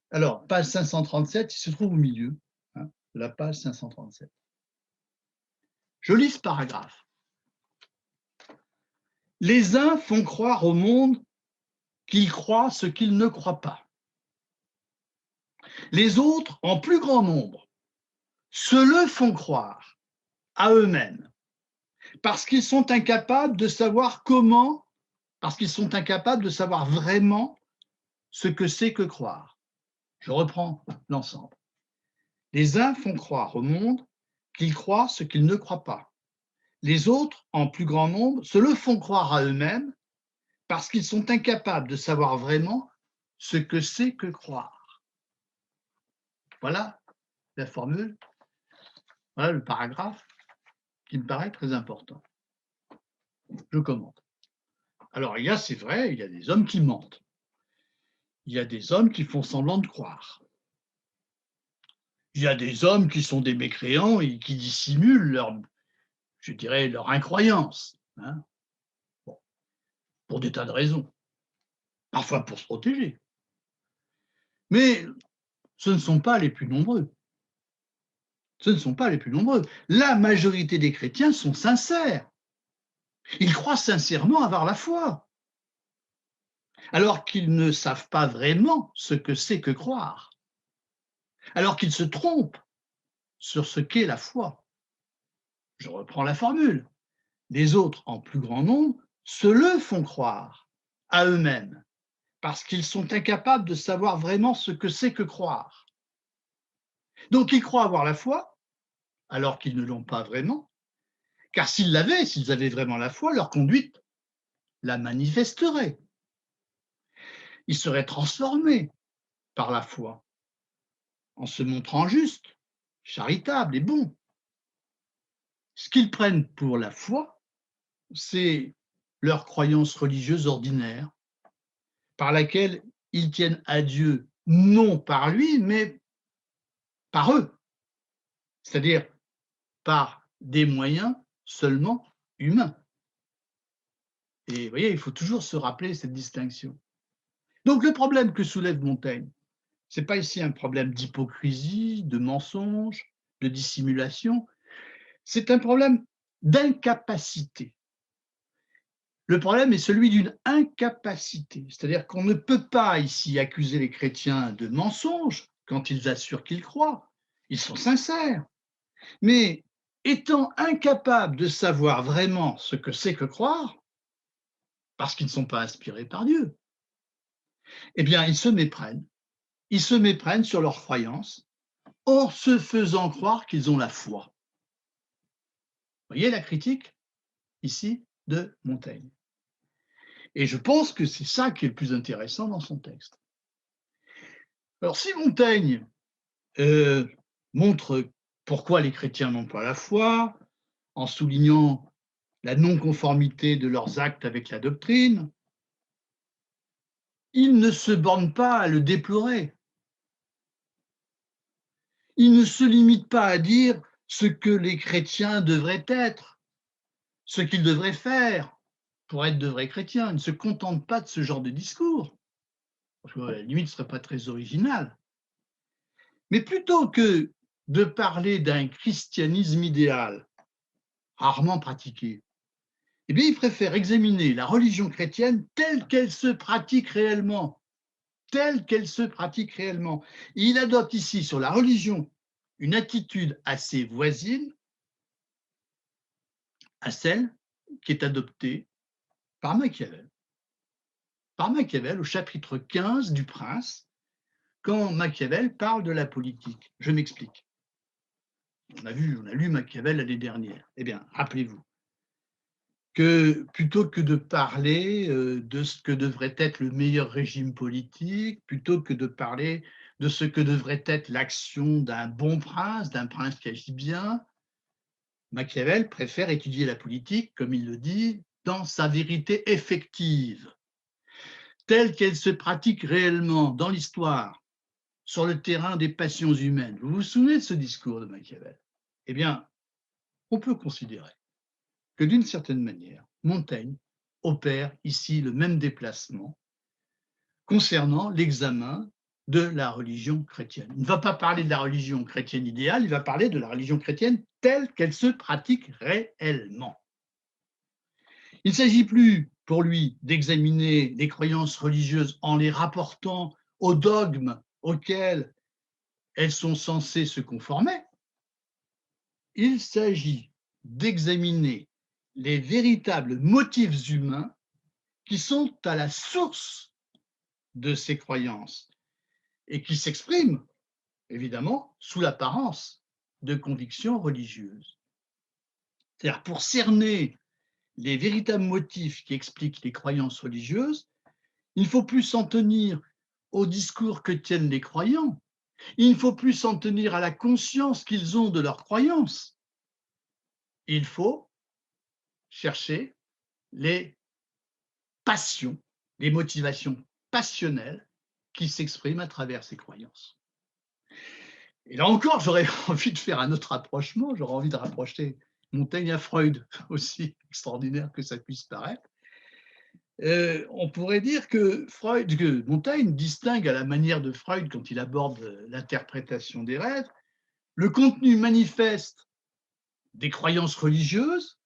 Alors, page 537, il se trouve au milieu de la page 537. Je lis ce paragraphe. Les uns font croire au monde qu'ils croient ce qu'ils ne croient pas. Les autres, en plus grand nombre, se le font croire à eux-mêmes parce qu'ils sont incapables de savoir comment, parce qu'ils sont incapables de savoir vraiment ce que c'est que croire. Je reprends l'ensemble. Les uns font croire au monde qu'ils croient ce qu'ils ne croient pas. Les autres, en plus grand nombre, se le font croire à eux-mêmes parce qu'ils sont incapables de savoir vraiment ce que c'est que croire. Voilà la formule, voilà le paragraphe qui me paraît très important. Je commente. Alors, c'est vrai, il y a des hommes qui mentent. Il y a des hommes qui font semblant de croire. Il y a des hommes qui sont des mécréants et qui dissimulent leur incroyance, bon, pour des tas de raisons, parfois pour se protéger. Mais ce ne sont pas les plus nombreux. Ce ne sont pas les plus nombreux. La majorité des chrétiens sont sincères. Ils croient sincèrement avoir la foi, alors qu'ils ne savent pas vraiment ce que c'est que croire, alors qu'ils se trompent sur ce qu'est la foi. Je reprends la formule. Les autres, en plus grand nombre, se le font croire à eux-mêmes, parce qu'ils sont incapables de savoir vraiment ce que c'est que croire. Donc ils croient avoir la foi, alors qu'ils ne l'ont pas vraiment, car s'ils avaient vraiment la foi, leur conduite la manifesterait. Ils seraient transformés par la foi, en se montrant justes, charitable et bon. Ce qu'ils prennent pour la foi, c'est leur croyance religieuse ordinaire, par laquelle ils tiennent à Dieu non par lui, mais par eux, c'est-à-dire par des moyens seulement humains. Et vous voyez, il faut toujours se rappeler cette distinction. Donc le problème que soulève Montaigne, ce n'est pas ici un problème d'hypocrisie, de mensonge, de dissimulation, c'est un problème d'incapacité. Le problème est celui d'une incapacité, c'est-à-dire qu'on ne peut pas ici accuser les chrétiens de mensonge quand ils assurent qu'ils croient. Ils sont sincères. Mais étant incapables de savoir vraiment ce que c'est que croire, parce qu'ils ne sont pas inspirés par Dieu, eh bien, ils se méprennent. Ils se méprennent sur leurs croyances en se faisant croire qu'ils ont la foi. Vous voyez la critique ici de Montaigne. Et je pense que c'est ça qui est le plus intéressant dans son texte. Alors, si Montaigne montre pourquoi les chrétiens n'ont pas la foi, en soulignant la non-conformité de leurs actes avec la doctrine, il ne se borne pas à le déplorer. Il ne se limite pas à dire ce que les chrétiens devraient être, ce qu'ils devraient faire pour être de vrais chrétiens. Il ne se contente pas de ce genre de discours, parce que à la limite, ce ne serait pas très original. Mais plutôt que de parler d'un christianisme idéal, rarement pratiqué, eh bien, il préfère examiner la religion chrétienne telle qu'elle se pratique réellement, telle qu'elle se pratique réellement. Et il adopte ici sur la religion une attitude assez voisine à celle qui est adoptée par Machiavel. Par Machiavel, au chapitre 15 du Prince, quand Machiavel parle de la politique. Je m'explique. On a lu Machiavel l'année dernière. Eh bien, rappelez-vous que plutôt que de parler de ce que devrait être le meilleur régime politique, plutôt que de parler de ce que devrait être l'action d'un bon prince, d'un prince qui agit bien, Machiavel préfère étudier la politique, comme il le dit, dans sa vérité effective, telle qu'elle se pratique réellement dans l'histoire, sur le terrain des passions humaines. Vous vous souvenez de ce discours de Machiavel? Eh bien, on peut considérer que d'une certaine manière, Montaigne opère ici le même déplacement concernant l'examen de la religion chrétienne. Il ne va pas parler de la religion chrétienne idéale, il va parler de la religion chrétienne telle qu'elle se pratique réellement. Il ne s'agit plus pour lui d'examiner les croyances religieuses en les rapportant aux dogmes auxquels elles sont censées se conformer. Il s'agit d'examiner les véritables motifs humains qui sont à la source de ces croyances et qui s'expriment, évidemment, sous l'apparence de convictions religieuses. C'est-à-dire, pour cerner les véritables motifs qui expliquent les croyances religieuses, il ne faut plus s'en tenir au discours que tiennent les croyants, il ne faut plus s'en tenir à la conscience qu'ils ont de leurs croyances. Il faut chercher les passions, les motivations passionnelles qui s'expriment à travers ces croyances. Et là encore, j'aurais envie de faire un autre rapprochement, j'aurais envie de rapprocher Montaigne à Freud, aussi extraordinaire que ça puisse paraître. On pourrait dire que Montaigne distingue à la manière de Freud quand il aborde l'interprétation des rêves, le contenu manifeste des croyances religieuses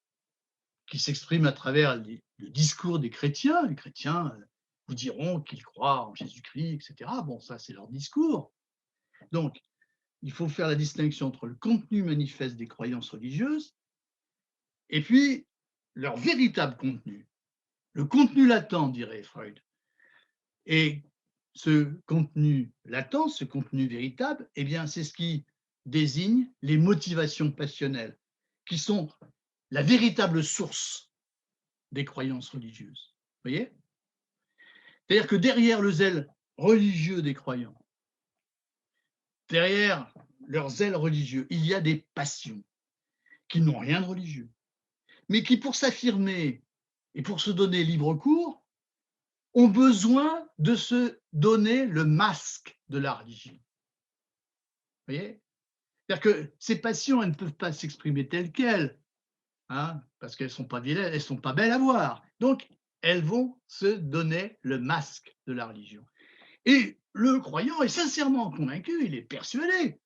qui s'expriment à travers le discours des chrétiens. Les chrétiens vous diront qu'ils croient en Jésus-Christ, etc. Bon, ça, c'est leur discours. Donc, il faut faire la distinction entre le contenu manifeste des croyances religieuses et puis leur véritable contenu. Le contenu latent, dirait Freud. Et ce contenu latent, ce contenu véritable, eh bien, c'est ce qui désigne les motivations passionnelles, qui sont la véritable source des croyances religieuses. Vous voyez? C'est-à-dire que derrière le zèle religieux des croyants, derrière leur zèle religieux. Il y a des passions qui n'ont rien de religieux, mais qui, pour s'affirmer et pour se donner libre cours, ont besoin de se donner le masque de la religion. Vous voyez? C'est-à-dire que ces passions, elles ne peuvent pas s'exprimer telles quelles, hein, parce qu'elles ne sont pas vilaines, elles ne sont pas belles à voir. Donc, elles vont se donner le masque de la religion. Et le croyant est sincèrement convaincu, il est persuadé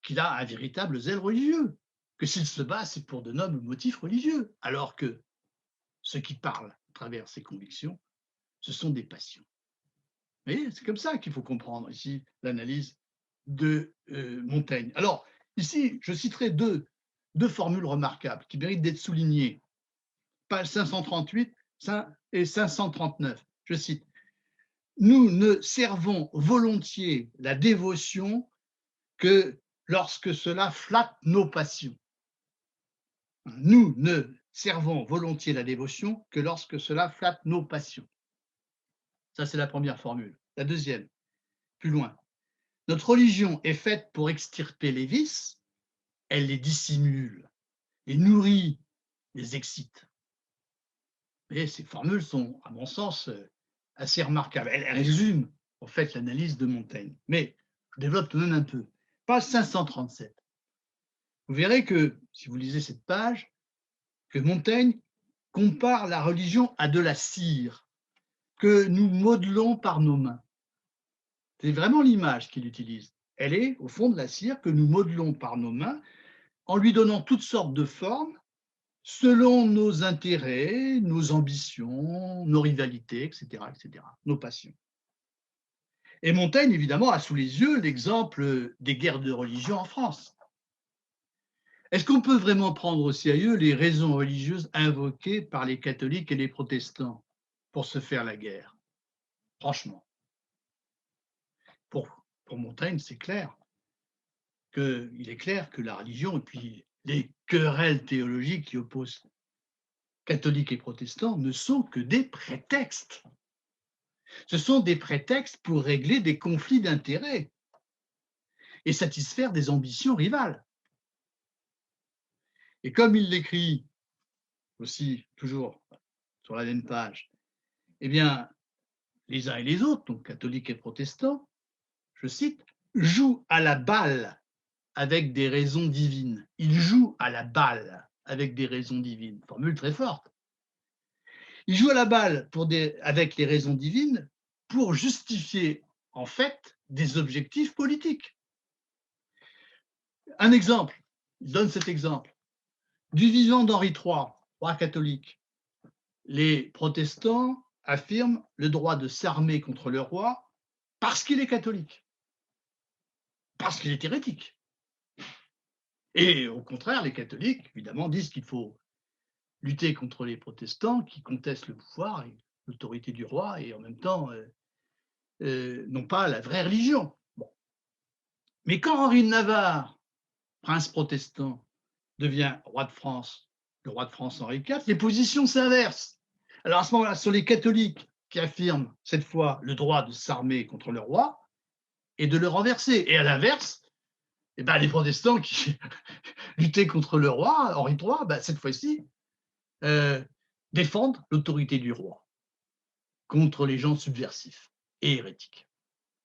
qu'il a un véritable zèle religieux, que s'il se bat, c'est pour de nobles motifs religieux, alors que ce qui parle à travers ses convictions, ce sont des passions. Vous voyez, c'est comme ça qu'il faut comprendre ici l'analyse de Montaigne. Alors, ici, je citerai deux formules remarquables qui méritent d'être soulignées. Page 538 et 539. Je cite: nous ne servons volontiers la dévotion que lorsque cela flatte nos passions. Nous ne servons volontiers la dévotion que lorsque cela flatte nos passions. Ça, c'est la première formule. La deuxième, plus loin. Notre religion est faite pour extirper les vices, elle les dissimule, les nourrit, les excite. Et ces formules sont, à mon sens, assez remarquables. Elles résument, en fait, l'analyse de Montaigne. Mais je développe tout de même un peu. Page 537. Vous verrez que, si vous lisez cette page, que Montaigne compare la religion à de la cire que nous modelons par nos mains. C'est vraiment l'image qu'il utilise. Elle est, au fond, de la cire que nous modelons par nos mains en lui donnant toutes sortes de formes selon nos intérêts, nos ambitions, nos rivalités, etc., nos passions. Et Montaigne, évidemment, a sous les yeux l'exemple des guerres de religion en France. Est-ce qu'on peut vraiment prendre au sérieux les raisons religieuses invoquées par les catholiques et les protestants pour se faire la guerre? Franchement. Pour Montaigne, c'est clair qu'il est clair que la religion et puis les querelles théologiques qui opposent catholiques et protestants ne sont que des prétextes. Ce sont des prétextes pour régler des conflits d'intérêts et satisfaire des ambitions rivales. Et comme il l'écrit aussi, toujours sur la même page, eh bien, les uns et les autres, donc catholiques et protestants, je cite, jouent à la balle avec des raisons divines. Ils jouent à la balle avec des raisons divines. Formule très forte. Ils jouent à la balle avec les raisons divines pour justifier, en fait, des objectifs politiques. Un exemple, il donne cet exemple. Du vivant d'Henri III, roi catholique, les protestants affirment le droit de s'armer contre le roi parce qu'il est catholique, parce qu'il est hérétique. Et au contraire, les catholiques, évidemment, disent qu'il faut lutter contre les protestants qui contestent le pouvoir et l'autorité du roi et en même temps n'ont pas la vraie religion. Bon. Mais quand Henri de Navarre, prince protestant, devient roi de France, le roi de France Henri IV, les positions s'inversent. Alors à ce moment-là, ce sont les catholiques qui affirment cette fois le droit de s'armer contre le roi et de le renverser. Et à l'inverse, eh ben, les protestants qui luttaient contre le roi, Henri III, ben, cette fois-ci, défendent l'autorité du roi contre les gens subversifs et hérétiques.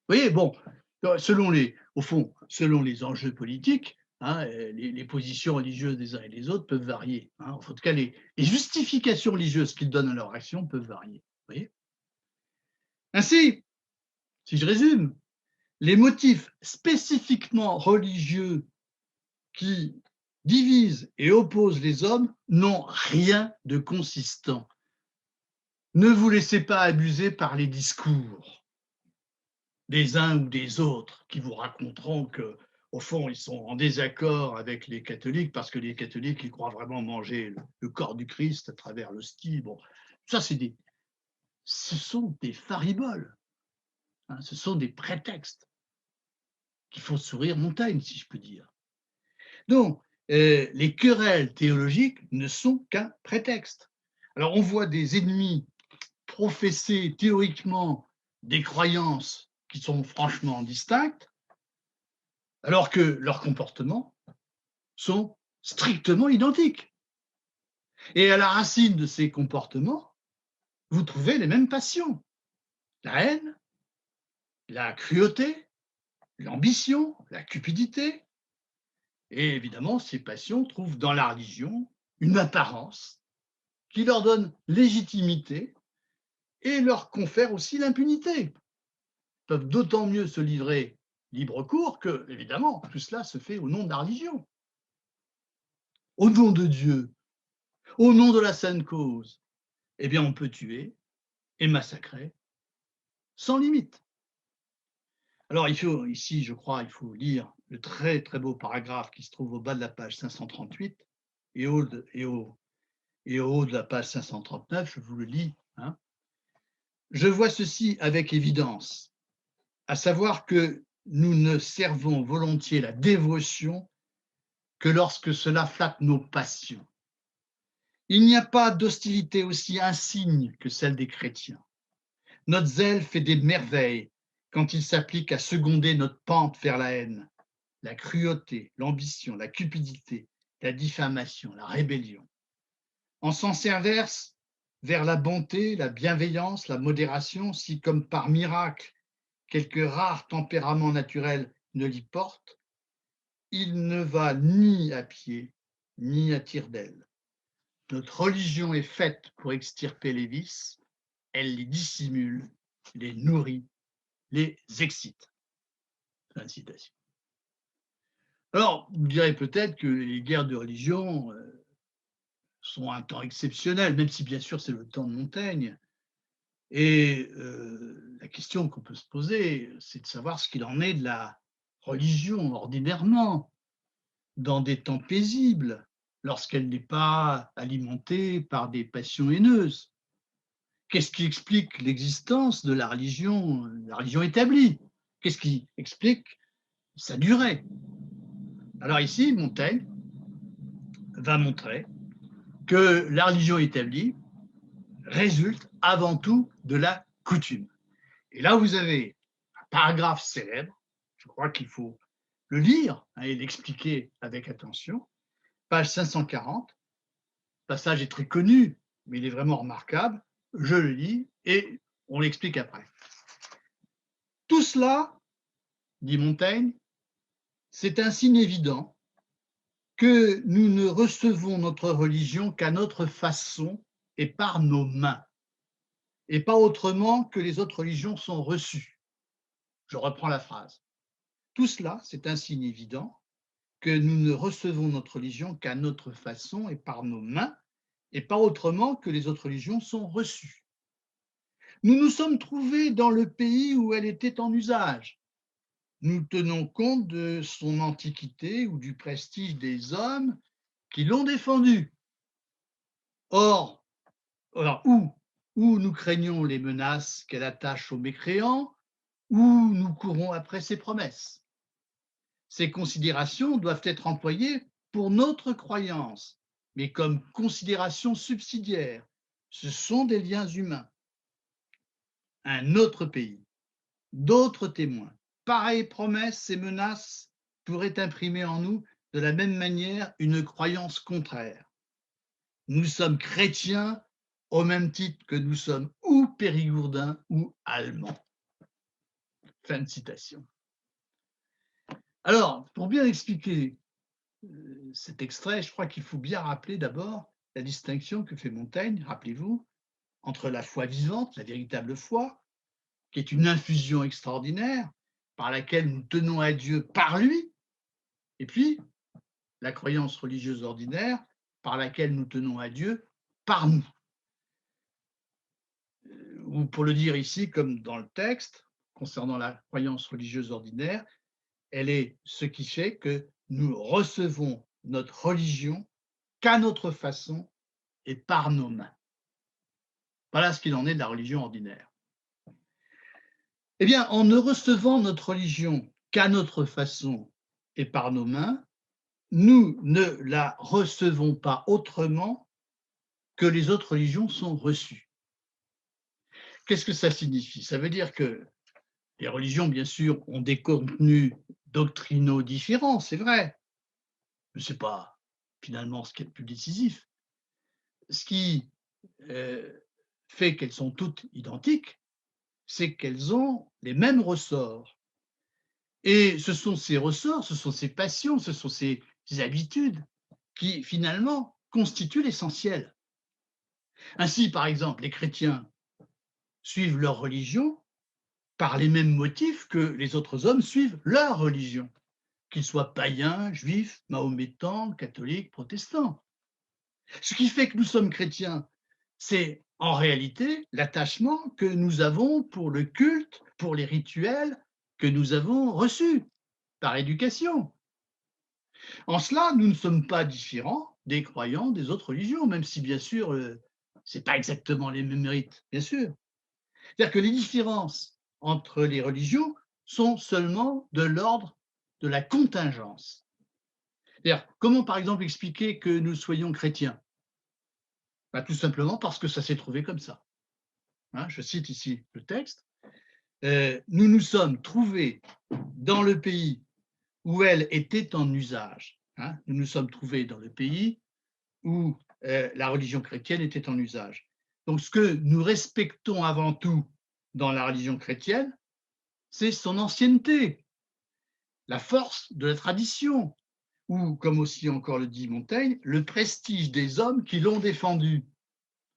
Vous voyez, bon, au fond, selon les enjeux politiques, hein, les positions religieuses des uns et des autres peuvent varier. Hein. En tout cas, les justifications religieuses qu'ils donnent à leur action peuvent varier. Vous voyez. Ainsi, si je résume, les motifs spécifiquement religieux qui divisent et opposent les hommes n'ont rien de consistant. Ne vous laissez pas abuser par les discours des uns ou des autres qui vous raconteront que, au fond, ils sont en désaccord avec les catholiques parce que les catholiques, ils croient vraiment manger le corps du Christ à travers l'hostie. Bon, ça, ce sont des fariboles, hein, ce sont des prétextes qui font sourire Montaigne, si je peux dire. Donc, les querelles théologiques ne sont qu'un prétexte. Alors, on voit des ennemis professer théoriquement des croyances qui sont franchement distinctes, alors que leurs comportements sont strictement identiques. Et à la racine de ces comportements, vous trouvez les mêmes passions: la haine, la cruauté, l'ambition, la cupidité. Et évidemment, ces passions trouvent dans la religion une apparence qui leur donne légitimité et leur confère aussi l'impunité. Ils peuvent d'autant mieux se livrer libre cours que, évidemment, tout cela se fait au nom de la religion, au nom de Dieu, au nom de la sainte cause. Eh bien, on peut tuer et massacrer sans limite. Alors, ici, je crois, il faut lire le très, très beau paragraphe qui se trouve au bas de la page 538 et au haut de la page 539, je vous le lis. Hein. Je vois ceci avec évidence, à savoir que nous ne servons volontiers la dévotion que lorsque cela flatte nos passions. Il n'y a pas d'hostilité aussi insigne que celle des chrétiens. Notre zèle fait des merveilles quand il s'applique à seconder notre pente vers la haine, la cruauté, l'ambition, la cupidité, la diffamation, la rébellion. En sens inverse, vers la bonté, la bienveillance, la modération, si comme par miracle, quelques rares tempéraments naturels ne l'y portent, il ne va ni à pied, ni à tire-d'aile. Notre religion est faite pour extirper les vices, elle les dissimule, les nourrit, les excite. Fin de citation. Alors, vous direz peut-être que les guerres de religion sont un temps exceptionnel, même si bien sûr c'est le temps de Montaigne. Et la question qu'on peut se poser, c'est de savoir ce qu'il en est de la religion ordinairement, dans des temps paisibles, lorsqu'elle n'est pas alimentée par des passions haineuses. Qu'est-ce qui explique l'existence de la religion établie? Qu'est-ce qui explique sa durée? Alors ici, Montaigne va montrer que la religion établie résulte avant tout de la coutume. Et là, vous avez un paragraphe célèbre, je crois qu'il faut le lire et l'expliquer avec attention, page 540, le passage est très connu, mais il est vraiment remarquable, je le lis et on l'explique après. Tout cela, dit Montaigne, c'est un signe évident que nous ne recevons notre religion qu'à notre façon et par nos mains, et pas autrement que les autres religions sont reçues. Je reprends la phrase. Tout cela, c'est un signe évident que nous ne recevons notre religion qu'à notre façon et par nos mains, et pas autrement que les autres religions sont reçues. Nous nous sommes trouvés dans le pays où elle était en usage. Nous tenons compte de son antiquité ou du prestige des hommes qui l'ont défendue. Or, où nous craignons les menaces qu'elle attache aux mécréants, ou nous courons après ses promesses. Ces considérations doivent être employées pour notre croyance, mais comme considérations subsidiaires. Ce sont des liens humains. Un autre pays, d'autres témoins, pareilles promesses et menaces pourraient imprimer en nous de la même manière une croyance contraire. Nous sommes chrétiens au même titre que nous sommes ou périgourdins ou allemands. Fin de citation. Alors, pour bien expliquer cet extrait, je crois qu'il faut bien rappeler d'abord la distinction que fait Montaigne, rappelez-vous, entre la foi vivante, la véritable foi, qui est une infusion extraordinaire par laquelle nous tenons à Dieu par lui, et puis la croyance religieuse ordinaire par laquelle nous tenons à Dieu par nous. Ou pour le dire ici, comme dans le texte, concernant la croyance religieuse ordinaire, elle est ce qui fait que nous recevons notre religion qu'à notre façon et par nos mains. Voilà ce qu'il en est de la religion ordinaire. Eh bien, en ne recevant notre religion qu'à notre façon et par nos mains, nous ne la recevons pas autrement que les autres religions sont reçues. Qu'est-ce que ça signifie? Ça veut dire que les religions, bien sûr, ont des contenus doctrinaux différents, c'est vrai, mais ce n'est pas finalement ce qui est le plus décisif. Ce qui fait qu'elles sont toutes identiques, c'est qu'elles ont les mêmes ressorts. Et ce sont ces ressorts, ce sont ces passions, ce sont ces habitudes qui finalement constituent l'essentiel. Ainsi, par exemple, les chrétiens suivent leur religion par les mêmes motifs que les autres hommes suivent leur religion, qu'ils soient païens, juifs, mahométans, catholiques, protestants. Ce qui fait que nous sommes chrétiens, c'est en réalité l'attachement que nous avons pour le culte, pour les rituels que nous avons reçus par éducation. En cela, nous ne sommes pas différents des croyants des autres religions, même si bien sûr, ce n'est pas exactement les mêmes rites, bien sûr. C'est-à-dire que les différences entre les religions sont seulement de l'ordre de la contingence. C'est-à-dire, comment par exemple expliquer que nous soyons chrétiens? Ben, tout simplement parce que ça s'est trouvé comme ça. Hein, je cite ici le texte. Nous nous sommes trouvés dans le pays où elle était en usage. Hein, nous nous sommes trouvés dans le pays où la religion chrétienne était en usage. Donc, ce que nous respectons avant tout dans la religion chrétienne, c'est son ancienneté, la force de la tradition, ou, comme aussi encore le dit Montaigne, le prestige des hommes qui l'ont défendu,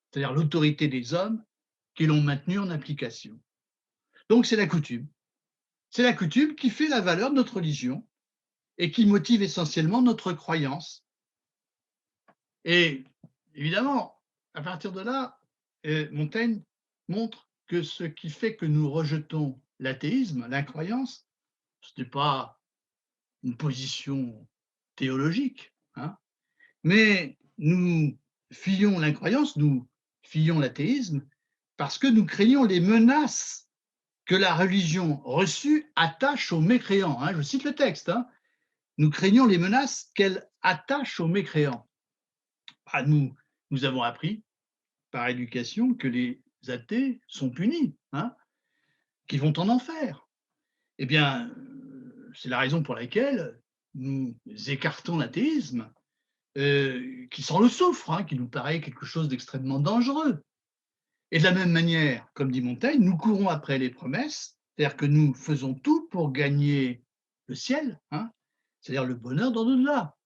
c'est-à-dire l'autorité des hommes qui l'ont maintenu en application. Donc, c'est la coutume. C'est la coutume qui fait la valeur de notre religion et qui motive essentiellement notre croyance. Et évidemment, à partir de là, Montaigne montre que ce qui fait que nous rejetons l'athéisme, l'incroyance, ce n'est pas une position théologique, hein, mais nous fuyons l'incroyance, nous fuyons l'athéisme parce que nous craignons les menaces que la religion reçue attache aux mécréants. Hein, je cite le texte. Hein, nous craignons les menaces qu'elle attache aux mécréants. Ah, nous avons appris par éducation que les athées sont punis, hein, qu'ils vont en enfer. Eh bien, c'est la raison pour laquelle nous écartons l'athéisme, qui s'en le souffre, hein, qui nous paraît quelque chose d'extrêmement dangereux. Et de la même manière, comme dit Montaigne, nous courons après les promesses, c'est-à-dire que nous faisons tout pour gagner le ciel, hein, c'est-à-dire le bonheur dans l'au-delà.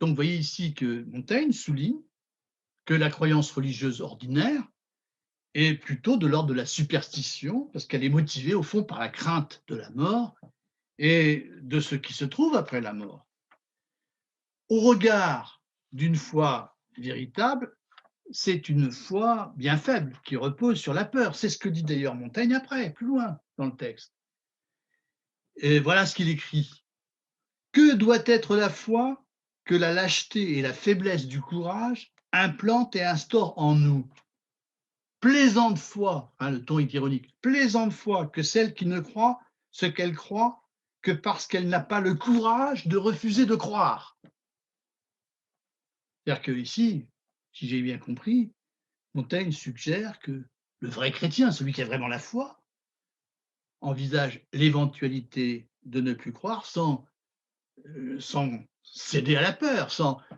Donc, vous voyez ici que Montaigne souligne que la croyance religieuse ordinaire est plutôt de l'ordre de la superstition, parce qu'elle est motivée au fond par la crainte de la mort et de ce qui se trouve après la mort. Au regard d'une foi véritable, c'est une foi bien faible qui repose sur la peur. C'est ce que dit d'ailleurs Montaigne après, plus loin dans le texte. Et voilà ce qu'il écrit. Que doit être la foi que la lâcheté et la faiblesse du courage implantent et instaurent en nous? Plaisante foi, hein, le ton est ironique, plaisante foi que celle qui ne croit ce qu'elle croit que parce qu'elle n'a pas le courage de refuser de croire. C'est-à-dire que ici, si j'ai bien compris, Montaigne suggère que le vrai chrétien, celui qui a vraiment la foi, envisage l'éventualité de ne plus croire sans céder à la peur,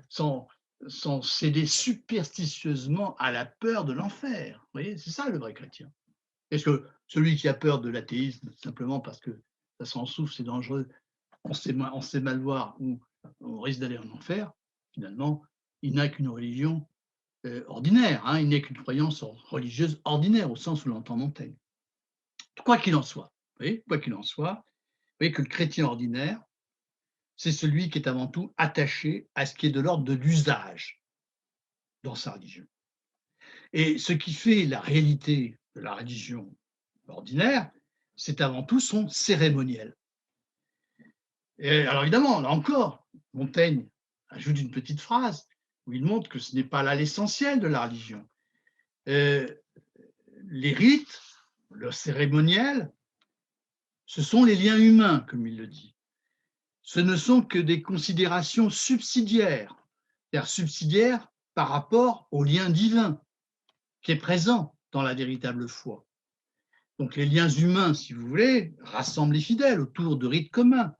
sans céder superstitieusement à la peur de l'enfer. Vous voyez, c'est ça le vrai chrétien. Est-ce que celui qui a peur de l'athéisme, simplement parce que ça s'en souffle, c'est dangereux, on sait mal voir ou on risque d'aller en enfer, finalement, il n'a qu'une religion ordinaire, hein, il n'est qu'une croyance religieuse ordinaire, au sens où l'entend Montaigne. Quoi qu'il en soit, vous voyez, quoi qu'il en soit, vous voyez que le chrétien ordinaire, c'est celui qui est avant tout attaché à ce qui est de l'ordre de l'usage dans sa religion. Et ce qui fait la réalité de la religion ordinaire, c'est avant tout son cérémoniel. Et alors évidemment, là encore, Montaigne ajoute une petite phrase où il montre que ce n'est pas là l'essentiel de la religion. Les rites, le cérémoniel, ce sont les liens humains, comme il le dit. Ce ne sont que des considérations subsidiaires, c'est-à-dire subsidiaires par rapport au lien divin qui est présent dans la véritable foi. Donc les liens humains, si vous voulez, rassemblent les fidèles autour de rites communs.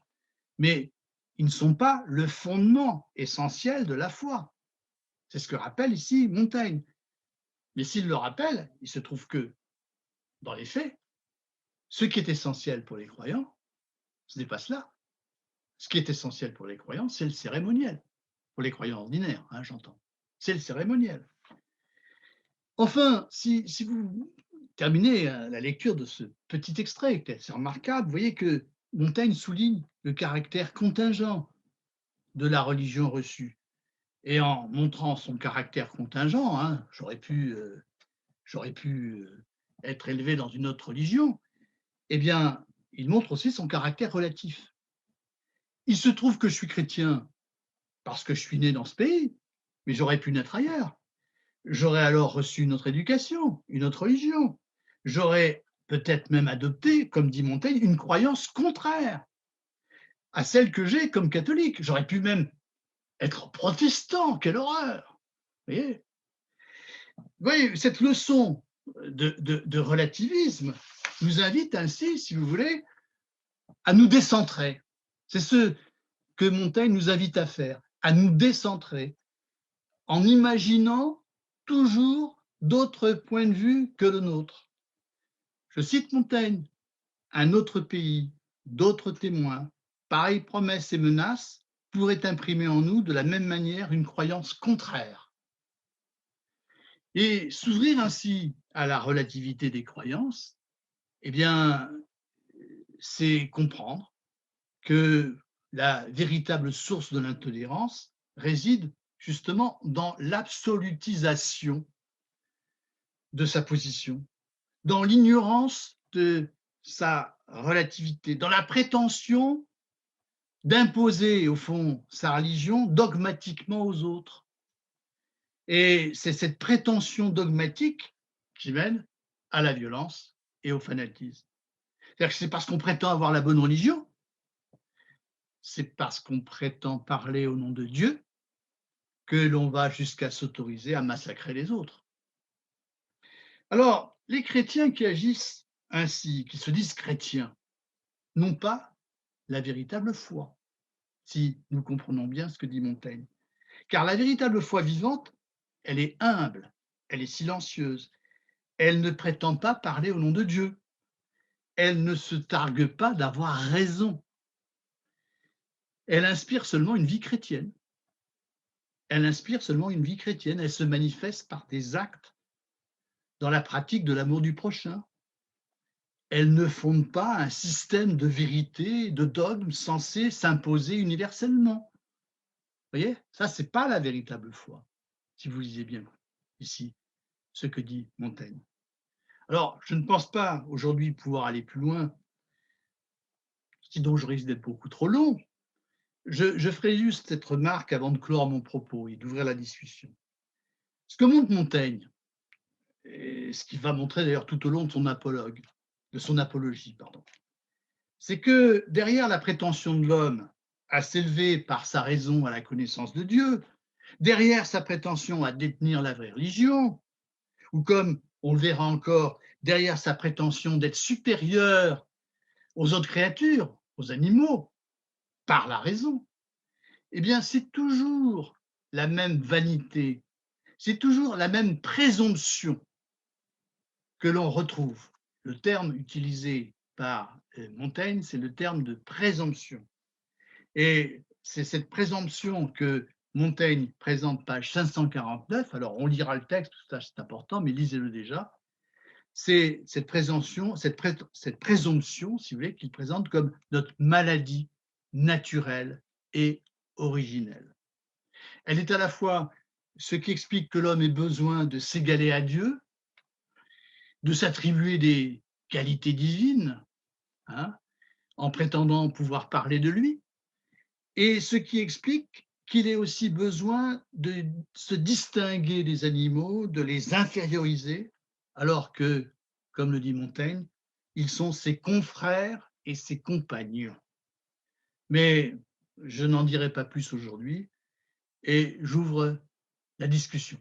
mais ils ne sont pas le fondement essentiel de la foi. C'est ce que rappelle ici Montaigne. Mais s'il le rappelle, il se trouve que, dans les faits, ce qui est essentiel pour les croyants, ce n'est pas cela. Ce qui est essentiel pour les croyants, c'est le cérémoniel. Pour les croyants ordinaires, hein, j'entends. C'est le cérémoniel. Enfin, si vous terminez la lecture de ce petit extrait, qui est assez remarquable, vous voyez que Montaigne souligne le caractère contingent de la religion reçue. Et en montrant son caractère contingent, hein, j'aurais pu être élevé dans une autre religion, eh bien, il montre aussi son caractère relatif. Il se trouve que je suis chrétien parce que je suis né dans ce pays, mais j'aurais pu naître ailleurs. J'aurais alors reçu une autre éducation, une autre religion. J'aurais peut-être même adopté, comme dit Montaigne, une croyance contraire à celle que j'ai comme catholique. J'aurais pu même être protestant, quelle horreur! Vous voyez, cette leçon de relativisme nous invite ainsi, si vous voulez, à nous décentrer. C'est ce que Montaigne nous invite à faire, à nous décentrer, en imaginant toujours d'autres points de vue que le nôtre. Je cite Montaigne, un autre pays, d'autres témoins, pareilles promesses et menaces pourraient imprimer en nous de la même manière une croyance contraire. Et s'ouvrir ainsi à la relativité des croyances, eh bien, c'est comprendre que la véritable source de l'intolérance réside justement dans l'absolutisation de sa position, dans l'ignorance de sa relativité, dans la prétention d'imposer, au fond, sa religion dogmatiquement aux autres. Et c'est cette prétention dogmatique qui mène à la violence et au fanatisme. C'est-à-dire que c'est parce qu'on prétend avoir la bonne religion, c'est parce qu'on prétend parler au nom de Dieu que l'on va jusqu'à s'autoriser à massacrer les autres. Alors, les chrétiens qui agissent ainsi, qui se disent chrétiens, n'ont pas la véritable foi, si nous comprenons bien ce que dit Montaigne. Car la véritable foi vivante, elle est humble, elle est silencieuse, elle ne prétend pas parler au nom de Dieu, elle ne se targue pas d'avoir raison, elle inspire seulement une vie chrétienne. Elle inspire seulement une vie chrétienne, elle se manifeste par des actes dans la pratique de l'amour du prochain. Elle ne fonde pas un système de vérité, de dogmes censés s'imposer universellement. Vous voyez, ça, ce n'est pas la véritable foi, si vous lisez bien ici ce que dit Montaigne. Alors, je ne pense pas aujourd'hui pouvoir aller plus loin, sinon je risque d'être beaucoup trop long. Je ferai juste cette remarque avant de clore mon propos et d'ouvrir la discussion. Ce que montre Montaigne, et ce qu'il va montrer d'ailleurs tout au long de son apologue, de son apologie, pardon, c'est que derrière la prétention de l'homme à s'élever par sa raison à la connaissance de Dieu, derrière sa prétention à détenir la vraie religion, ou comme on le verra encore, derrière sa prétention d'être supérieur aux autres créatures, aux animaux, par la raison, eh bien c'est toujours la même vanité, c'est toujours la même présomption que l'on retrouve. Le terme utilisé par Montaigne, c'est le terme de présomption. Et c'est cette présomption que Montaigne présente, page 549. Alors, on lira le texte, tout ça c'est important, mais lisez-le déjà. C'est cette présomption, si vous voulez, qu'il présente comme notre maladie naturelle et originelle. Elle est à la fois ce qui explique que l'homme ait besoin de s'égaler à Dieu, de s'attribuer des qualités divines, hein, en prétendant pouvoir parler de lui, et ce qui explique qu'il ait aussi besoin de se distinguer des animaux, de les inférioriser, alors que, comme le dit Montaigne, ils sont ses confrères et ses compagnons. Mais je n'en dirai pas plus aujourd'hui et j'ouvre la discussion.